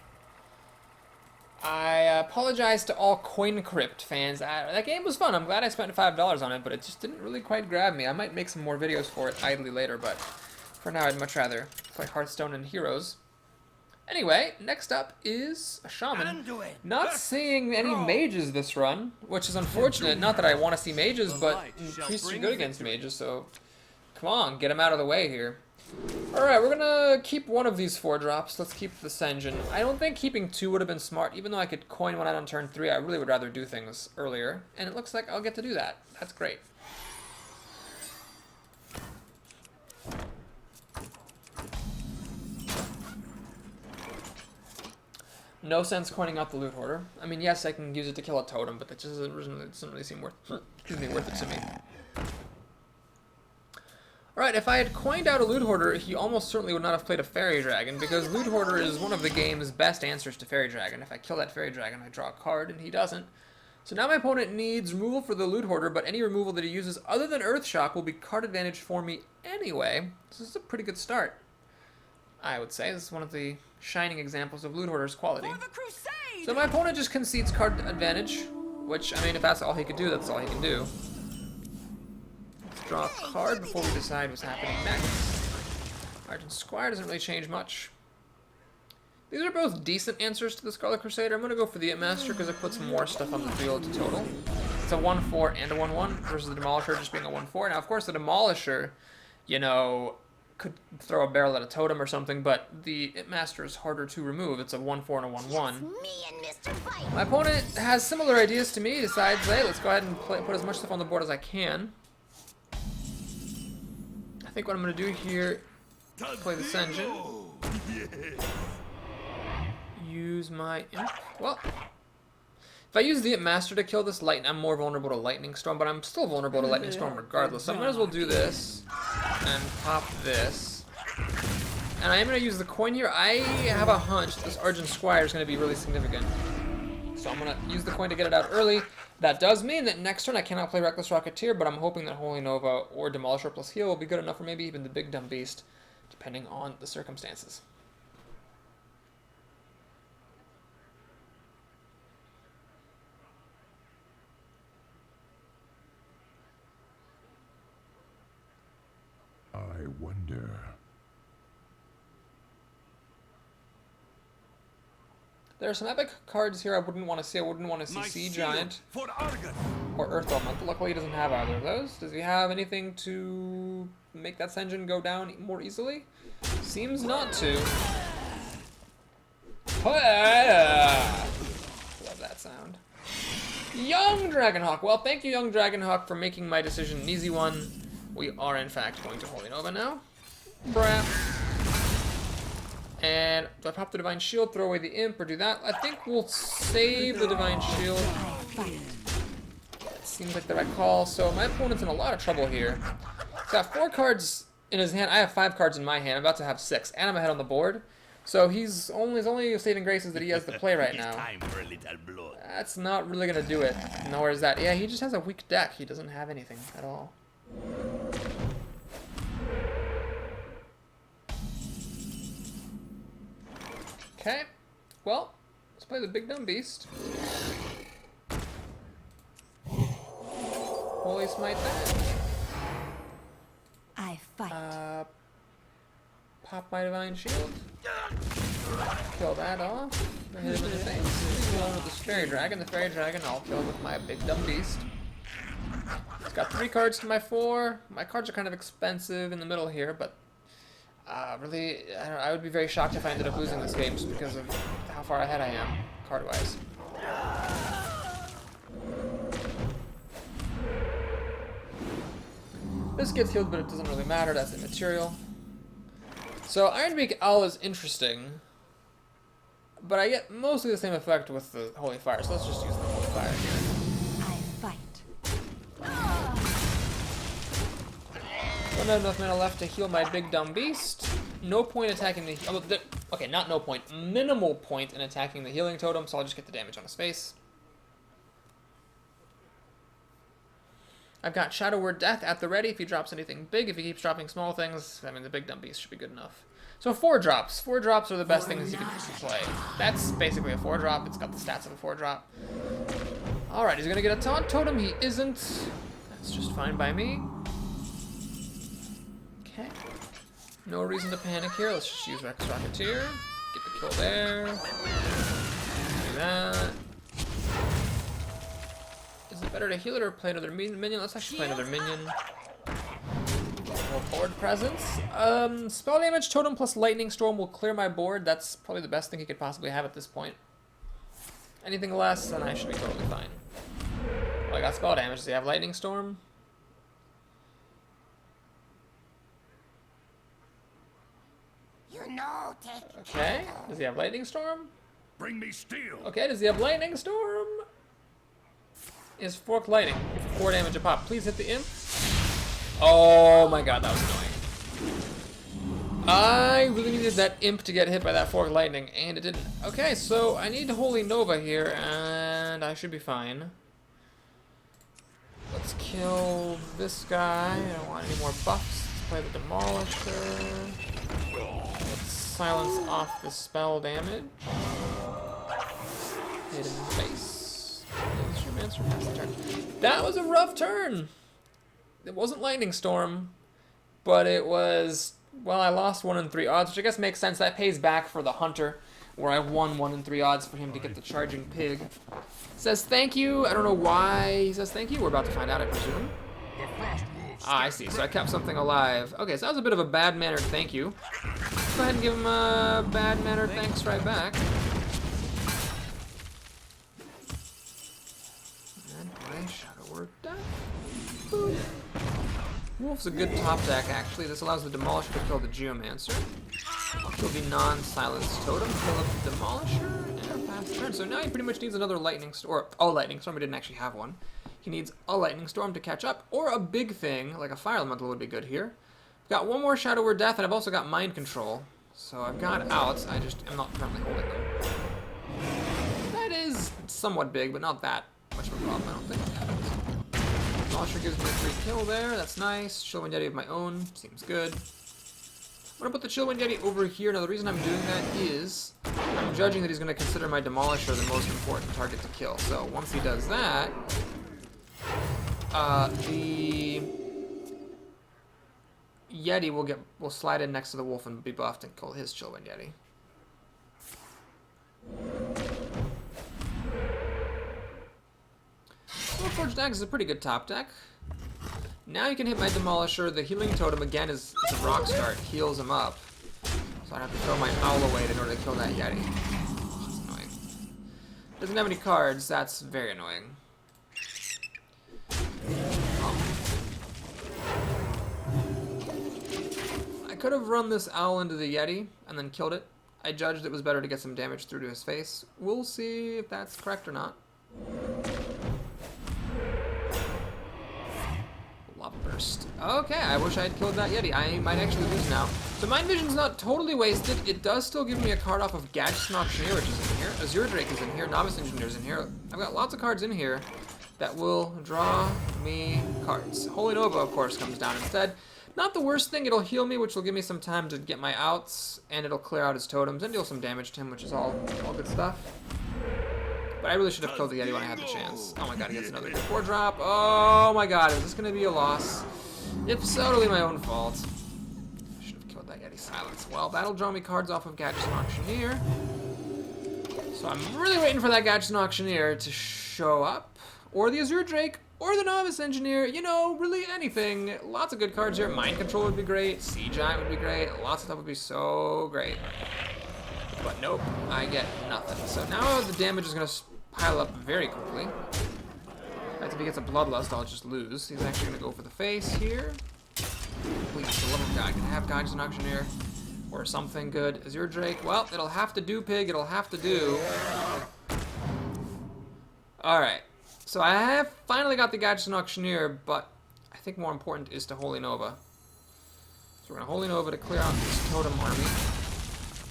I apologize to all Coin Crypt fans. That game was fun. I'm glad I spent $5 on it, but it just didn't really quite grab me. I might make some more videos for it idly later, but for now I'd much rather play Hearthstone and Heroes. Anyway, next up is a Shaman. Not seeing any mages this run, which is unfortunate. Not that I want to see mages, but priests are good against mages, so come on, get them out of the way here. Alright, we're gonna keep one of these 4-drops. Let's keep the Senjin. I don't think keeping 2 would have been smart. Even though I could coin one out on turn 3, I really would rather do things earlier. And it looks like I'll get to do that. That's great. No sense coining out the Loot Hoarder. I mean, yes, I can use it to kill a totem, but that just doesn't really seem worth it to me. Alright, if I had coined out a Loot Hoarder, he almost certainly would not have played a Fairy Dragon, because Loot Hoarder is one of the game's best answers to Fairy Dragon. If I kill that Fairy Dragon, I draw a card, and he doesn't. So now my opponent needs removal for the Loot Hoarder, but any removal that he uses other than Earthshock will be card advantage for me anyway. So this is a pretty good start, I would say. This is one of the shining examples of Loot Hoarder's quality. So my opponent just concedes card advantage, which, I mean, if that's all he could do, that's all he can do. Let's draw a card before we decide what's happening next. Argent Squire doesn't really change much. These are both decent answers to the Scarlet Crusader. I'm going to go for the Master because it puts more stuff on the field total. It's a 1/4 and a 1/1 versus the Demolisher just being a 1/4. Now, of course, the Demolisher, you know, could throw a barrel at a totem or something, but the Master is harder to remove. It's a 1/4 and a 1/1. Me and Mr. Fight. My opponent has similar ideas to me. Decides, hey, let's go ahead and put as much stuff on the board as I can. I think what I'm going to do here, play the Senjin. Use my Imp. Well, if I use the Imp Master to kill this Lightning, I'm more vulnerable to Lightning Storm, but I'm still vulnerable to Lightning Storm regardless. So I might as well do this and pop this. And I am going to use the coin here. I have a hunch this Argent Squire is going to be really significant. So I'm going to use the coin to get it out early. That does mean that next turn I cannot play Reckless Rocketeer, but I'm hoping that Holy Nova or Demolisher plus Heal will be good enough, or maybe even the Big Dumb Beast, depending on the circumstances. I wonder. There are some epic cards here I wouldn't want to see. I wouldn't want to see Sea Giant or Earth Element. Luckily, he doesn't have either of those. Does he have anything to make that Senjin go down more easily? Seems not to. Love that sound. Young Dragonhawk. Well, thank you, Young Dragonhawk, for making my decision an easy one. We are, in fact, going to Holy Nova now. Brap. And do I pop the Divine Shield, throw away the Imp, or do that? I think we'll save the Divine Shield. It seems like the right call. So my opponent's in a lot of trouble here. He's got 4 cards in his hand. I have 5 cards in my hand. I'm about to have 6, and I'm ahead on the board. So his only saving grace is that he has the play right now. That's not really gonna do it. Nor is that. Yeah, he just has a weak deck. He doesn't have anything at all. Okay, well, let's play the Big Dumb Beast. Holy Smite that. I fight. Pop my Divine Shield. Kill that off. Hit him in the face. Kill him with the Fairy Dragon. The Fairy Dragon I'll kill with my Big Dumb Beast. It's got 3 cards to my 4. My cards are kind of expensive in the middle here, but really, I would be very shocked if I ended up losing this game just because of how far ahead I am, card-wise. This gets healed, but it doesn't really matter. That's immaterial. So Ironbeak Owl is interesting. but I get mostly the same effect with the Holy Fire, so let's just use the Holy Fire here. I fight. Don't have enough mana left to heal my big dumb beast. No point attacking the... okay, not no point. Minimal point in attacking the healing totem, so I'll just get the damage on his face. I've got Shadow Word Death at the ready if he drops anything big. If he keeps dropping small things, I mean, the big dumb beast should be good enough. So 4 drops. 4 drops are the best things you can play. That's basically a 4 drop. It's got the stats of a 4 drop. Alright, he's going to get a taunt totem. He isn't. That's just fine by me. Okay. No reason to panic here. Let's just use Rex Rocketeer. Get the kill there. Do that. Is it better to heal it or play another minion? Let's actually play another minion. More board presence. Spell damage totem plus lightning storm will clear my board. That's probably the best thing he could possibly have at this point. Anything less, and I should be totally fine. Well, I got spell damage. Does he have lightning storm? You know, take Okay. Does he have lightning storm? Bring me steel. Okay. Does he have lightning storm? Is forked lightning. 4 damage a pop. Please hit the imp. Oh my god, that was annoying. I really needed that imp to get hit by that forked lightning, and it didn't. Okay, so I need Holy Nova here, and I should be fine. Let's kill this guy. I don't want any more buffs. Let's play the Demolisher. Let's silence off the spell damage. Hit in the face. That was a rough turn. It wasn't Lightning Storm, but it was, well, I lost 1 in 3 odds, which I guess makes sense. That pays back for the Hunter, where I won 1 in 3 odds for him to get the Charging Pig. Says thank you. I don't know why he says thank you. We're about to find out, I presume. Ah, I see. So I kept something alive. Okay, so that was a bit of a bad-mannered thank you. Let's go ahead and give him a bad-mannered thanks right back. And play Shadow Word Death. Boop. Wolf's a good top deck, actually. This allows the Demolisher to kill the Geomancer. I'll kill the non-silenced totem, kill up the Demolisher, and pass the turn. So now he pretty much needs another Lightning Storm, or a Lightning Storm. He didn't actually have one. He needs a Lightning Storm to catch up, or a big thing, like a Fire Elemental would be good here. I've got 1 more Shadow Word Death, and I've also got Mind Control. So I've got outs, I just am not currently holding them. That is somewhat big, but not that much of a problem, I don't think. Demolisher gives me a free kill there, that's nice. Chillwind Yeti of my own, seems good. I'm gonna put the Chillwind Yeti over here. Now the reason I'm doing that is I'm judging that he's gonna consider my Demolisher the most important target to kill. So once he does that, the Yeti will slide in next to the wolf and be buffed and kill his Chillwind Yeti. Forged Axe is a pretty good top deck. Now you can hit my Demolisher. The healing totem again is a rock start, heals him up. So I have to throw my owl away in order to kill that Yeti. Which is annoying. Doesn't have any cards, that's very annoying. I could have run this owl into the Yeti and then killed it. I judged it was better to get some damage through to his face. We'll see if that's correct or not. Lava Burst. Okay, I wish I had killed that Yeti. I might actually lose now. So Mind Vision's not totally wasted. It does still give me a card off of Gadgetzan Auctioneer, which is in here. Azure Drake is in here. Novice Engineer's in here. I've got lots of cards in here that will draw me cards. Holy Nova, of course, comes down instead. Not the worst thing. It'll heal me, which will give me some time to get my outs, and it'll clear out his totems and deal some damage to him, which is all good stuff. But I really should have killed the Yeti when I had the chance. Oh my god, he gets another 4-drop. Oh my god, is this going to be a loss? If so, it'll be my own fault. I should have killed that Yeti Silence. Well, that'll draw me cards off of Gadgetzan Auctioneer. So I'm really waiting for that Gadgetzan Auctioneer to show up. Or the Azure Drake, or the Novice Engineer, you know, really anything. Lots of good cards here. Mind Control would be great. Sea Giant would be great. Lots of stuff would be so great. But nope, I get nothing. So now the damage is going to pile up very quickly. In fact, if he gets a Bloodlust, I'll just lose. He's actually going to go for the face here. Please, for the love of God, can I have Gadgetzan Auctioneer? or something good. Azure Drake, well, it'll have to do, pig. It'll have to do. Alright, so I have finally got the Gadgetzan Auctioneer, but I think more important is to Holy Nova. So we're going to Holy Nova to clear out this Totem army.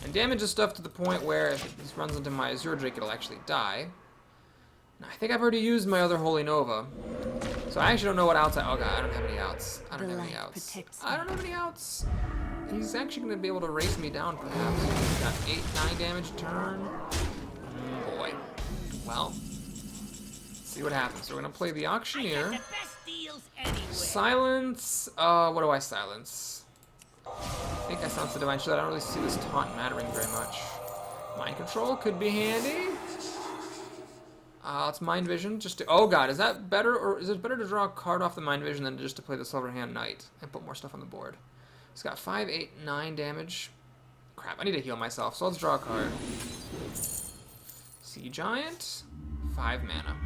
And damage this stuff to the point where if this runs into my Azure Drake, it'll actually die. And I think I've already used my other Holy Nova. So I actually don't know what outs oh god, I don't have any outs. I don't have any outs. I don't have any outs. He's actually going to be able to race me down, perhaps. He's got 8, 9 damage a turn. Boy. Well, let's see what happens. So we're going to play the Auctioneer. The best deals anywhere. Silence. What do I silence? I think I silence the Divine Shield. I don't really see this taunt mattering very much. Mind Control could be handy. It's Mind Vision. Just to, oh god, is that better, or is it better to draw a card off the Mind Vision than just to play the Silver Hand Knight and put more stuff on the board? It's got 5, 8, 9 damage. Crap, I need to heal myself, so let's draw a card. Sea Giant, 5 mana.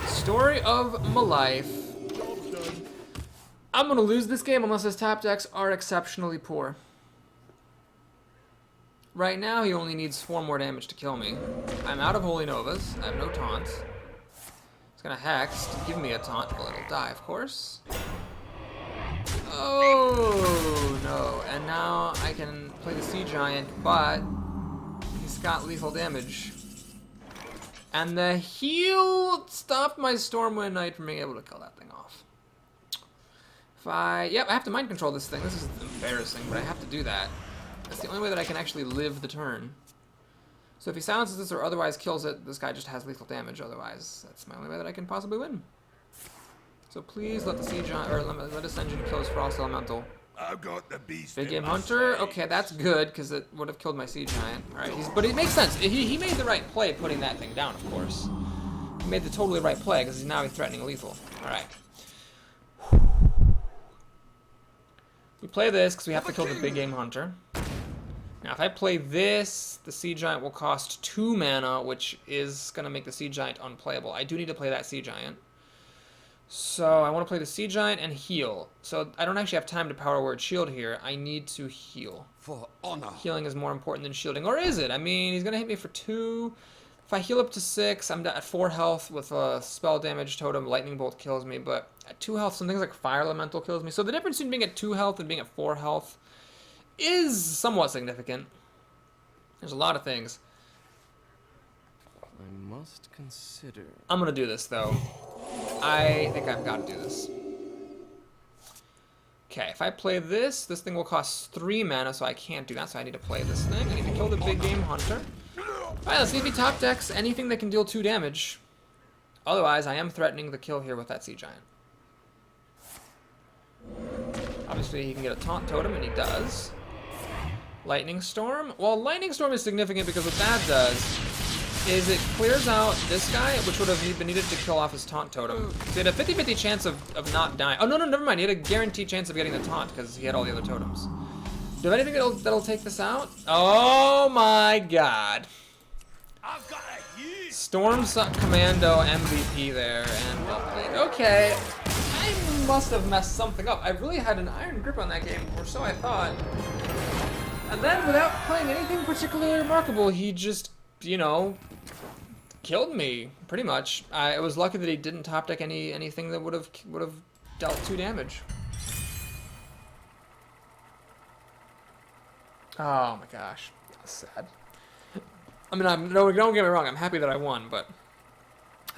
Story of my life. I'm gonna lose this game unless his top decks are exceptionally poor. Right now, he only needs 4 more damage to kill me. I'm out of Holy Novas. I have no taunts. He's gonna Hex to give me a taunt. Well, it'll die, of course. Oh, no. And now I can play the Sea Giant, but he's got lethal damage. And the heal stopped my Stormwind Knight from being able to kill that thing off. Yep, I have to mind control this thing. This is embarrassing, but I have to do that. That's the only way that I can actually live the turn. So if he silences this or otherwise kills it, this guy just has lethal damage. Otherwise, that's my only way that I can possibly win. So please let the Sea Giant, or let Ascension kill his Frost Elemental. I've got the beast. Big Game Hunter. Okay, that's good because it would have killed my Sea Giant. All right, but it makes sense. He made the right play putting that thing down, of course. He made the totally right play because now he's threatening lethal. All right. We play this because we have to kill the Big Game Hunter. Now, if I play this, the Sea Giant will cost 2 mana, which is going to make the Sea Giant unplayable. I do need to play that Sea Giant. So I want to play the Sea Giant and heal. So I don't actually have time to Power Word Shield here. I need to heal. For honor. Healing is more important than shielding. Or is it? I mean, he's going to hit me for 2. If I heal up to 6, I'm at 4 health with a spell damage totem. Lightning Bolt kills me. But at 2 health, some things like Fire Elemental kills me. So the difference between being at 2 health and being at 4 health is somewhat significant. There's a lot of things. I must consider. I'm going to do this, though. I think I've got to do this. Okay, if I play this, this thing will cost 3 mana, so I can't do that, so I need to play this thing. I need to kill the Big Game Hunter. Alright, let's see if he top decks anything that can deal 2 damage. Otherwise, I am threatening the kill here with that Sea Giant. Obviously, he can get a Taunt Totem, and he does. Lightning Storm. Well, Lightning Storm is significant because what that does is it clears out this guy, which would have been needed to kill off his Taunt Totem. So he had a 50-50 chance of not dying. Oh, no, never mind. He had a guaranteed chance of getting the Taunt because he had all the other totems. Do you have anything that'll take this out? Oh my god. I've got a huge. Storm Commando MVP there, and well played. Okay, I must have messed something up. I really had an iron grip on that game, or so I thought. And then, without playing anything particularly remarkable, he just, you know, killed me, pretty much. I was lucky that he didn't top deck anything that would have dealt 2 damage. Oh my gosh, that's sad. I mean, don't get me wrong, I'm happy that I won, but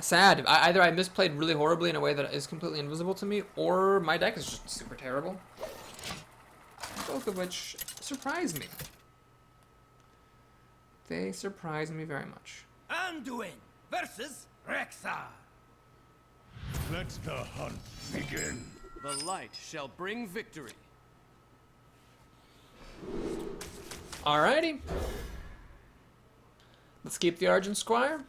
sad. Either I misplayed really horribly in a way that is completely invisible to me, or my deck is just super terrible. Both of which surprise me. They surprise me very much. Anduin versus Rexxar. Let the hunt begin. The light shall bring victory. Alrighty. Let's keep the Argent Squire.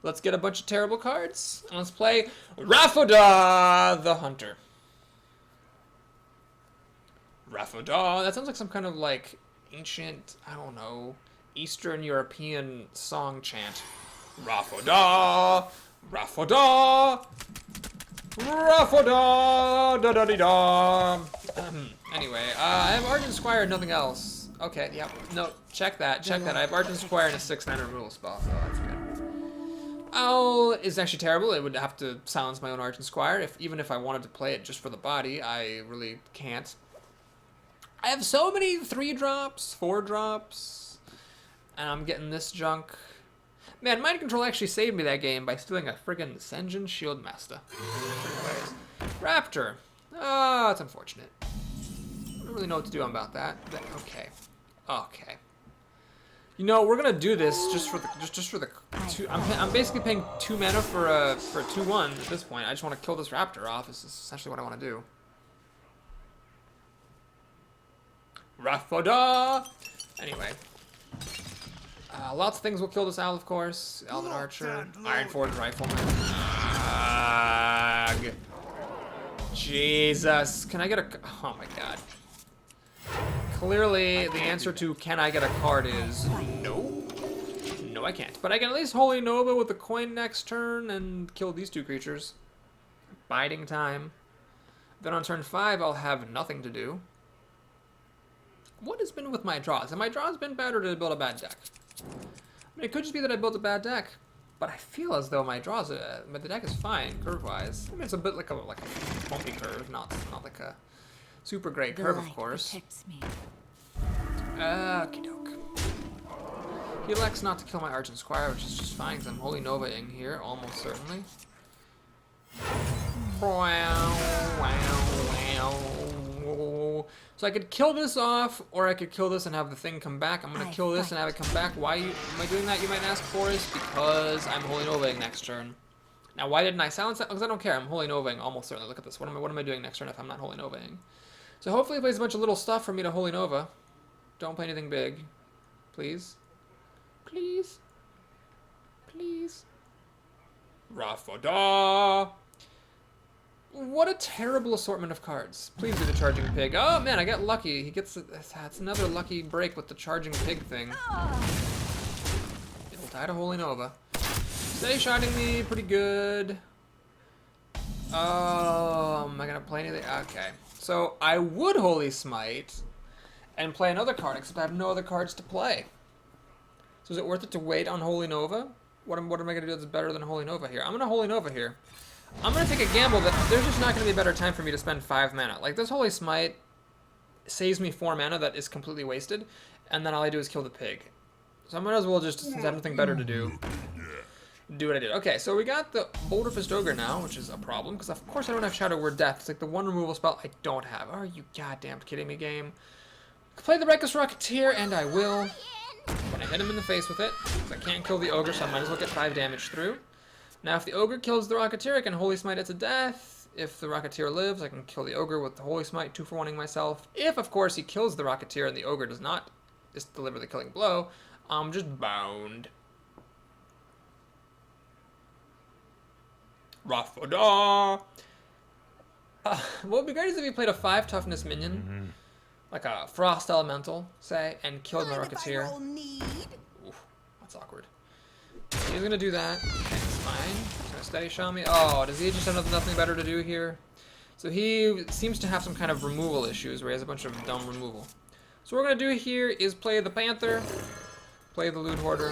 Let's get a bunch of terrible cards. And let's play Rafoda the Hunter. Rafoda. That sounds like some kind of like ancient, I don't know, Eastern European song chant. Rafoda, Rafoda, Rafoda, da da da da. Anyway, I have Argent Squire and nothing else. Okay, yep. No, check that. Check that. I have Argent Squire and a 6-9 removal spell, so that's good. Oh, it's actually terrible. It would have to silence my own Argent Squire. Even if I wanted to play it just for the body, I really can't. I have so many 3-drops, 4-drops, and I'm getting this junk. Man, Mind Control actually saved me that game by stealing a friggin' Senjin Shield Master. Raptor. Oh, it's unfortunate. I don't really know what to do about that. Okay. Okay. You know, we're gonna do this just for the two. I'm basically paying 2 mana for a 2/1 at this point. I just want to kill this raptor off. This is essentially what I want to do. Rafoda. Anyway, lots of things will kill this owl, of course. Elven Archer, Iron Forge Rifleman. Ugh. Jesus, can I get a? Oh my God. Clearly, the answer to can I get a card is no. No, I can't. But I can at least Holy Nova with the coin next turn and kill these 2 creatures. Biding time. Then on turn 5, I'll have nothing to do. What has been with my draws? Have my draws been bad, or did I build a bad deck? I mean, it could just be that I built a bad deck, but I feel as though my draws, but the deck is fine curve-wise. I mean, it's a bit like a bumpy curve, not like a super great curve, of course. Okie doke. He elects not to kill my Argent Squire, which is just fine, because I'm Holy Nova-ing here, almost certainly. So I could kill this off, or I could kill this and have the thing come back. I'm going to kill this and have it come back. Why am I doing that, you might ask, Forrest? Because I'm Holy Nova-ing next turn. Now, why didn't I silence that? Because I don't care. I'm Holy Nova-ing almost certainly. Look at this. What am I doing next turn if I'm not Holy Nova-ing? So hopefully he plays a bunch of little stuff for me to Holy Nova. Don't play anything big. Please. Please. Please. Rafoda. What a terrible assortment of cards. Please be the Charging Pig. Oh man, I got lucky. He gets that's another lucky break with the Charging Pig thing. It'll die to Holy Nova. Stay shotting me pretty good. Oh, am I gonna play anything? Okay. So I would Holy Smite and play another card, except I have no other cards to play. So is it worth it to wait on Holy Nova? What am I gonna do that's better than Holy Nova here? I'm gonna Holy Nova here. I'm going to take a gamble that there's just not going to be a better time for me to spend 5 mana. Like, this Holy Smite saves me 4 mana that is completely wasted, and then all I do is kill the pig. So I might as well just, since I have nothing better to do what I did. Okay, so we got the Boulder Fist Ogre now, which is a problem, because of course I don't have Shadow Word Death. It's like the one removal spell I don't have. Are you goddamn kidding me, game? Play the Reckless Rocketeer, and I will. When I hit him in the face with it, because I can't kill the Ogre, so I might as well get 5 damage through. Now, if the Ogre kills the Rocketeer, I can Holy Smite it to death. If the Rocketeer lives, I can kill the Ogre with the Holy Smite, 2-for-1ing myself. If, of course, he kills the Rocketeer and the Ogre does not just deliver the killing blow, I'm just bound. Rafoda! What would be great is if he played a 5 toughness minion, like a Frost Elemental, say, and killed my Rocketeer. Oof, that's awkward. He's gonna do that. Okay, it's fine. He's gonna steady shot me. Oh, does he just have nothing better to do here? So he seems to have some kind of removal issues where he has a bunch of dumb removal. So what we're gonna do here is play the Panther, play the Loot Hoarder,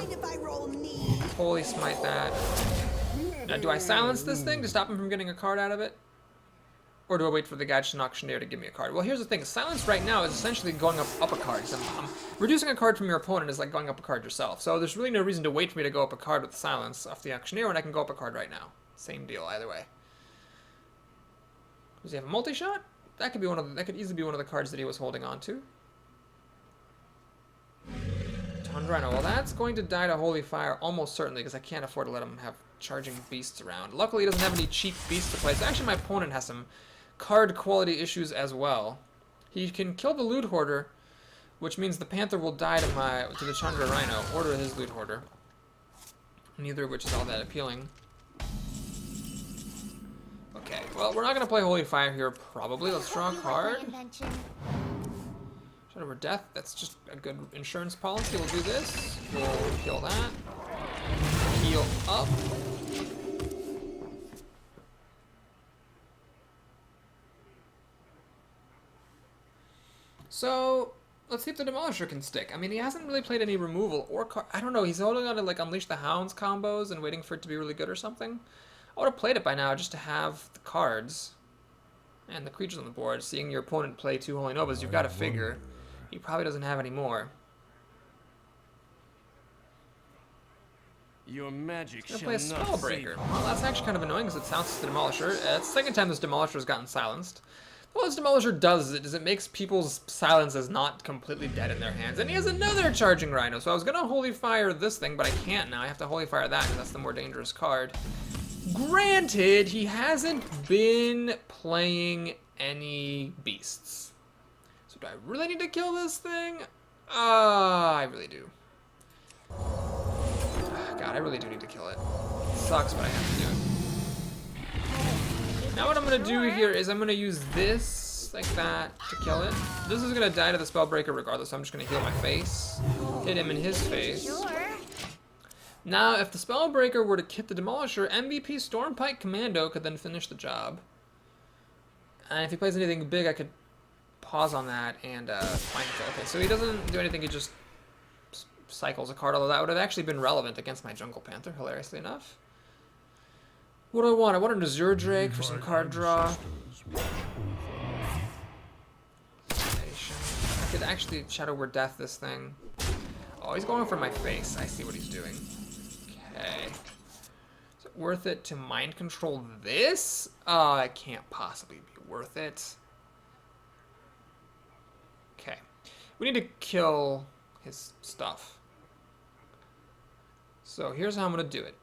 Holy Smite that. Now, do I silence this thing to stop him from getting a card out of it? Or do I wait for the Gadgeon Auctioneer to give me a card? Well, here's the thing. Silence right now is essentially going up a card. So reducing a card from your opponent is like going up a card yourself. So there's really no reason to wait for me to go up a card with Silence off the Auctioneer when I can go up a card right now. Same deal either way. Does he have a multi-shot? That could easily be one of the cards that he was holding on to. Tundrino. Well, that's going to die to Holy Fire almost certainly because I can't afford to let him have charging beasts around. Luckily, he doesn't have any cheap beasts to play. So actually, my opponent has some card quality issues as well. He can kill the Loot Hoarder, which means the Panther will die to the Chandra Rhino or to his Loot Hoarder. Neither of which is all that appealing. Okay, well, we're not going to play Holy Fire here, probably. Let's draw a card. Shadow Word Death, that's just a good insurance policy. We'll do this. We'll kill that. Heal up. So, let's see if the Demolisher can stick. I mean, he hasn't really played any removal or I don't know. He's holding on to like Unleash the Hounds combos and waiting for it to be really good or something. I would have played it by now just to have the cards and the creatures on the board. Seeing your opponent play 2 Holy Novas, you've got to figure he probably doesn't have any more. Your magic He's shall gonna play a not Spellbreaker. save. Well, that's actually kind of annoying because it sounds the Demolisher. It's the second time this Demolisher has gotten silenced. What this Demolisher does is it makes people's silences not completely dead in their hands. And he has another Charging Rhino. So I was going to Holy Fire this thing, but I can't now. I have to Holy Fire that because that's the more dangerous card. Granted, he hasn't been playing any beasts. So do I really need to kill this thing? I really do. God, I really do need to kill it. It sucks, but I have to do it. Now what I'm going to do here is I'm going to use this, like that, to kill it. This is going to die to the Spellbreaker regardless, so I'm just going to heal my face. Hit him in his face. Sure. Now, if the Spellbreaker were to hit the Demolisher, MVP Stormpike Commando could then finish the job. And if he plays anything big, I could pause on that and find it. Okay, so he doesn't do anything, he just cycles a card, although that would have actually been relevant against my Jungle Panther, hilariously enough. What do I want? I want an Azure Drake for some card draw. I could actually Shadow Word Death this thing. Oh, he's going for my face. I see what he's doing. Okay. Is it worth it to mind control this? It can't possibly be worth it. Okay. We need to kill his stuff. So here's how I'm going to do it.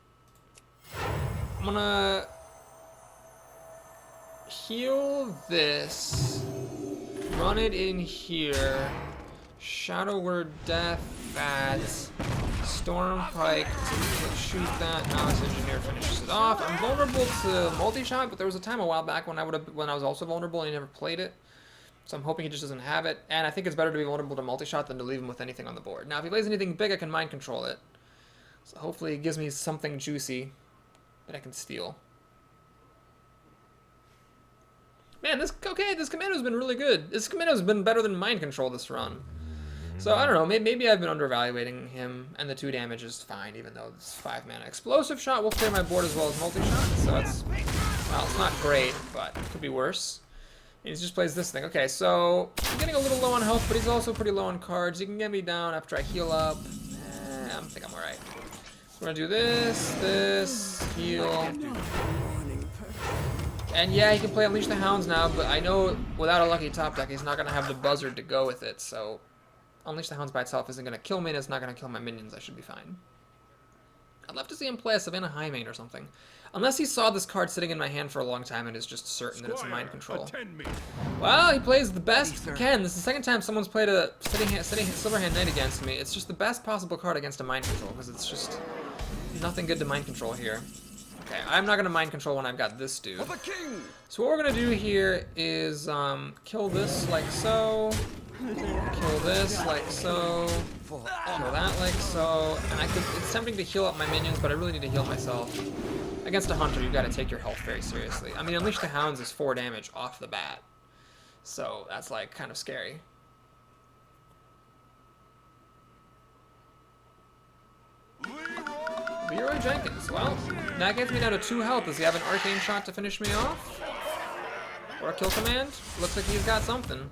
I'm gonna heal this, run it in here, Shadow Word Death that, Stormpike to shoot that, Malice Engineer finishes it off. I'm vulnerable to multi-shot, but there was a time a while back when I was also vulnerable and he never played it. So I'm hoping he just doesn't have it. And I think it's better to be vulnerable to multi-shot than to leave him with anything on the board. Now if he plays anything big, I can mind control it. So hopefully it gives me something juicy that I can steal. Man, this commando's been really good. This commando's been better than mind control this run. So I don't know, maybe I've been underevaluating him, and the 2 damage is fine, even though it's 5 mana. Explosive Shot will clear my board as well as multi-shot, so it's, well, it's not great, but it could be worse. And he just plays this thing. Okay, so I'm getting a little low on health, but he's also pretty low on cards. He can get me down after I heal up. I think I'm alright. We're gonna do this, heal. And yeah, he can play Unleash the Hounds now, but I know without a lucky top deck, he's not gonna have the Buzzard to go with it, so Unleash the Hounds by itself isn't gonna kill me, and it's not gonna kill my minions. I should be fine. I'd love to see him play a Savannah Highmane or something. Unless he saw this card sitting in my hand for a long time and is just certain that it's a mind control. Well, he plays the best he can. This is the second time someone's played a sitting Silverhand Knight against me. It's just the best possible card against a mind control, because it's just nothing good to mind control here. Okay, I'm not going to mind control when I've got this dude. So what we're going to do here is kill this like so. Kill this like so. Kill that like so. And it's tempting to heal up my minions, but I really need to heal myself. Against a hunter, you've got to take your health very seriously. I mean, Unleash the Hounds is 4 damage off the bat. So that's like kind of scary. Leroy Jenkins. Well, that gets me down to 2 health. Does he have an Arcane Shot to finish me off? Or a Kill Command? Looks like he's got something.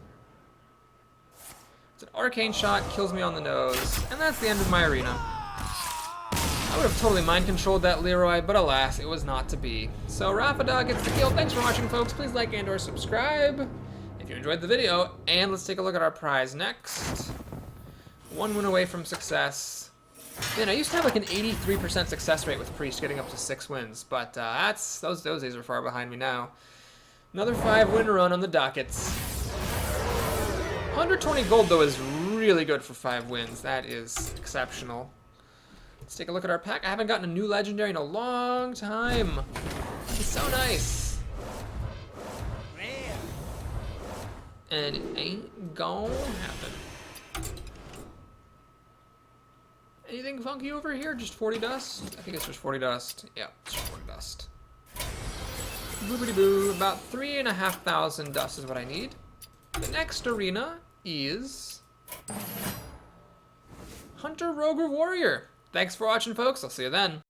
It's an Arcane Shot, kills me on the nose, and that's the end of my arena. I would have totally mind controlled that Leroy, but alas, it was not to be. So Rafadog gets the kill. Thanks for watching, folks. Please like and/or subscribe if you enjoyed the video. And let's take a look at our prize next. 1 win away from success. Man, I used to have like an 83% success rate with Priest, getting up to 6 wins, but those days are far behind me now. Another 5-win run on the dockets. 120 gold though is really good for 5 wins. That is exceptional. Let's take a look at our pack. I haven't gotten a new legendary in a long time. It's so nice. And it ain't gonna happen. Anything funky over here? Just 40 dust? I think it's just 40 dust. Yeah, it's just 40 dust. Boobity boo. About 3,500 dust is what I need. The next arena is Hunter, Rogue, or Warrior. Thanks for watching, folks. I'll see you then.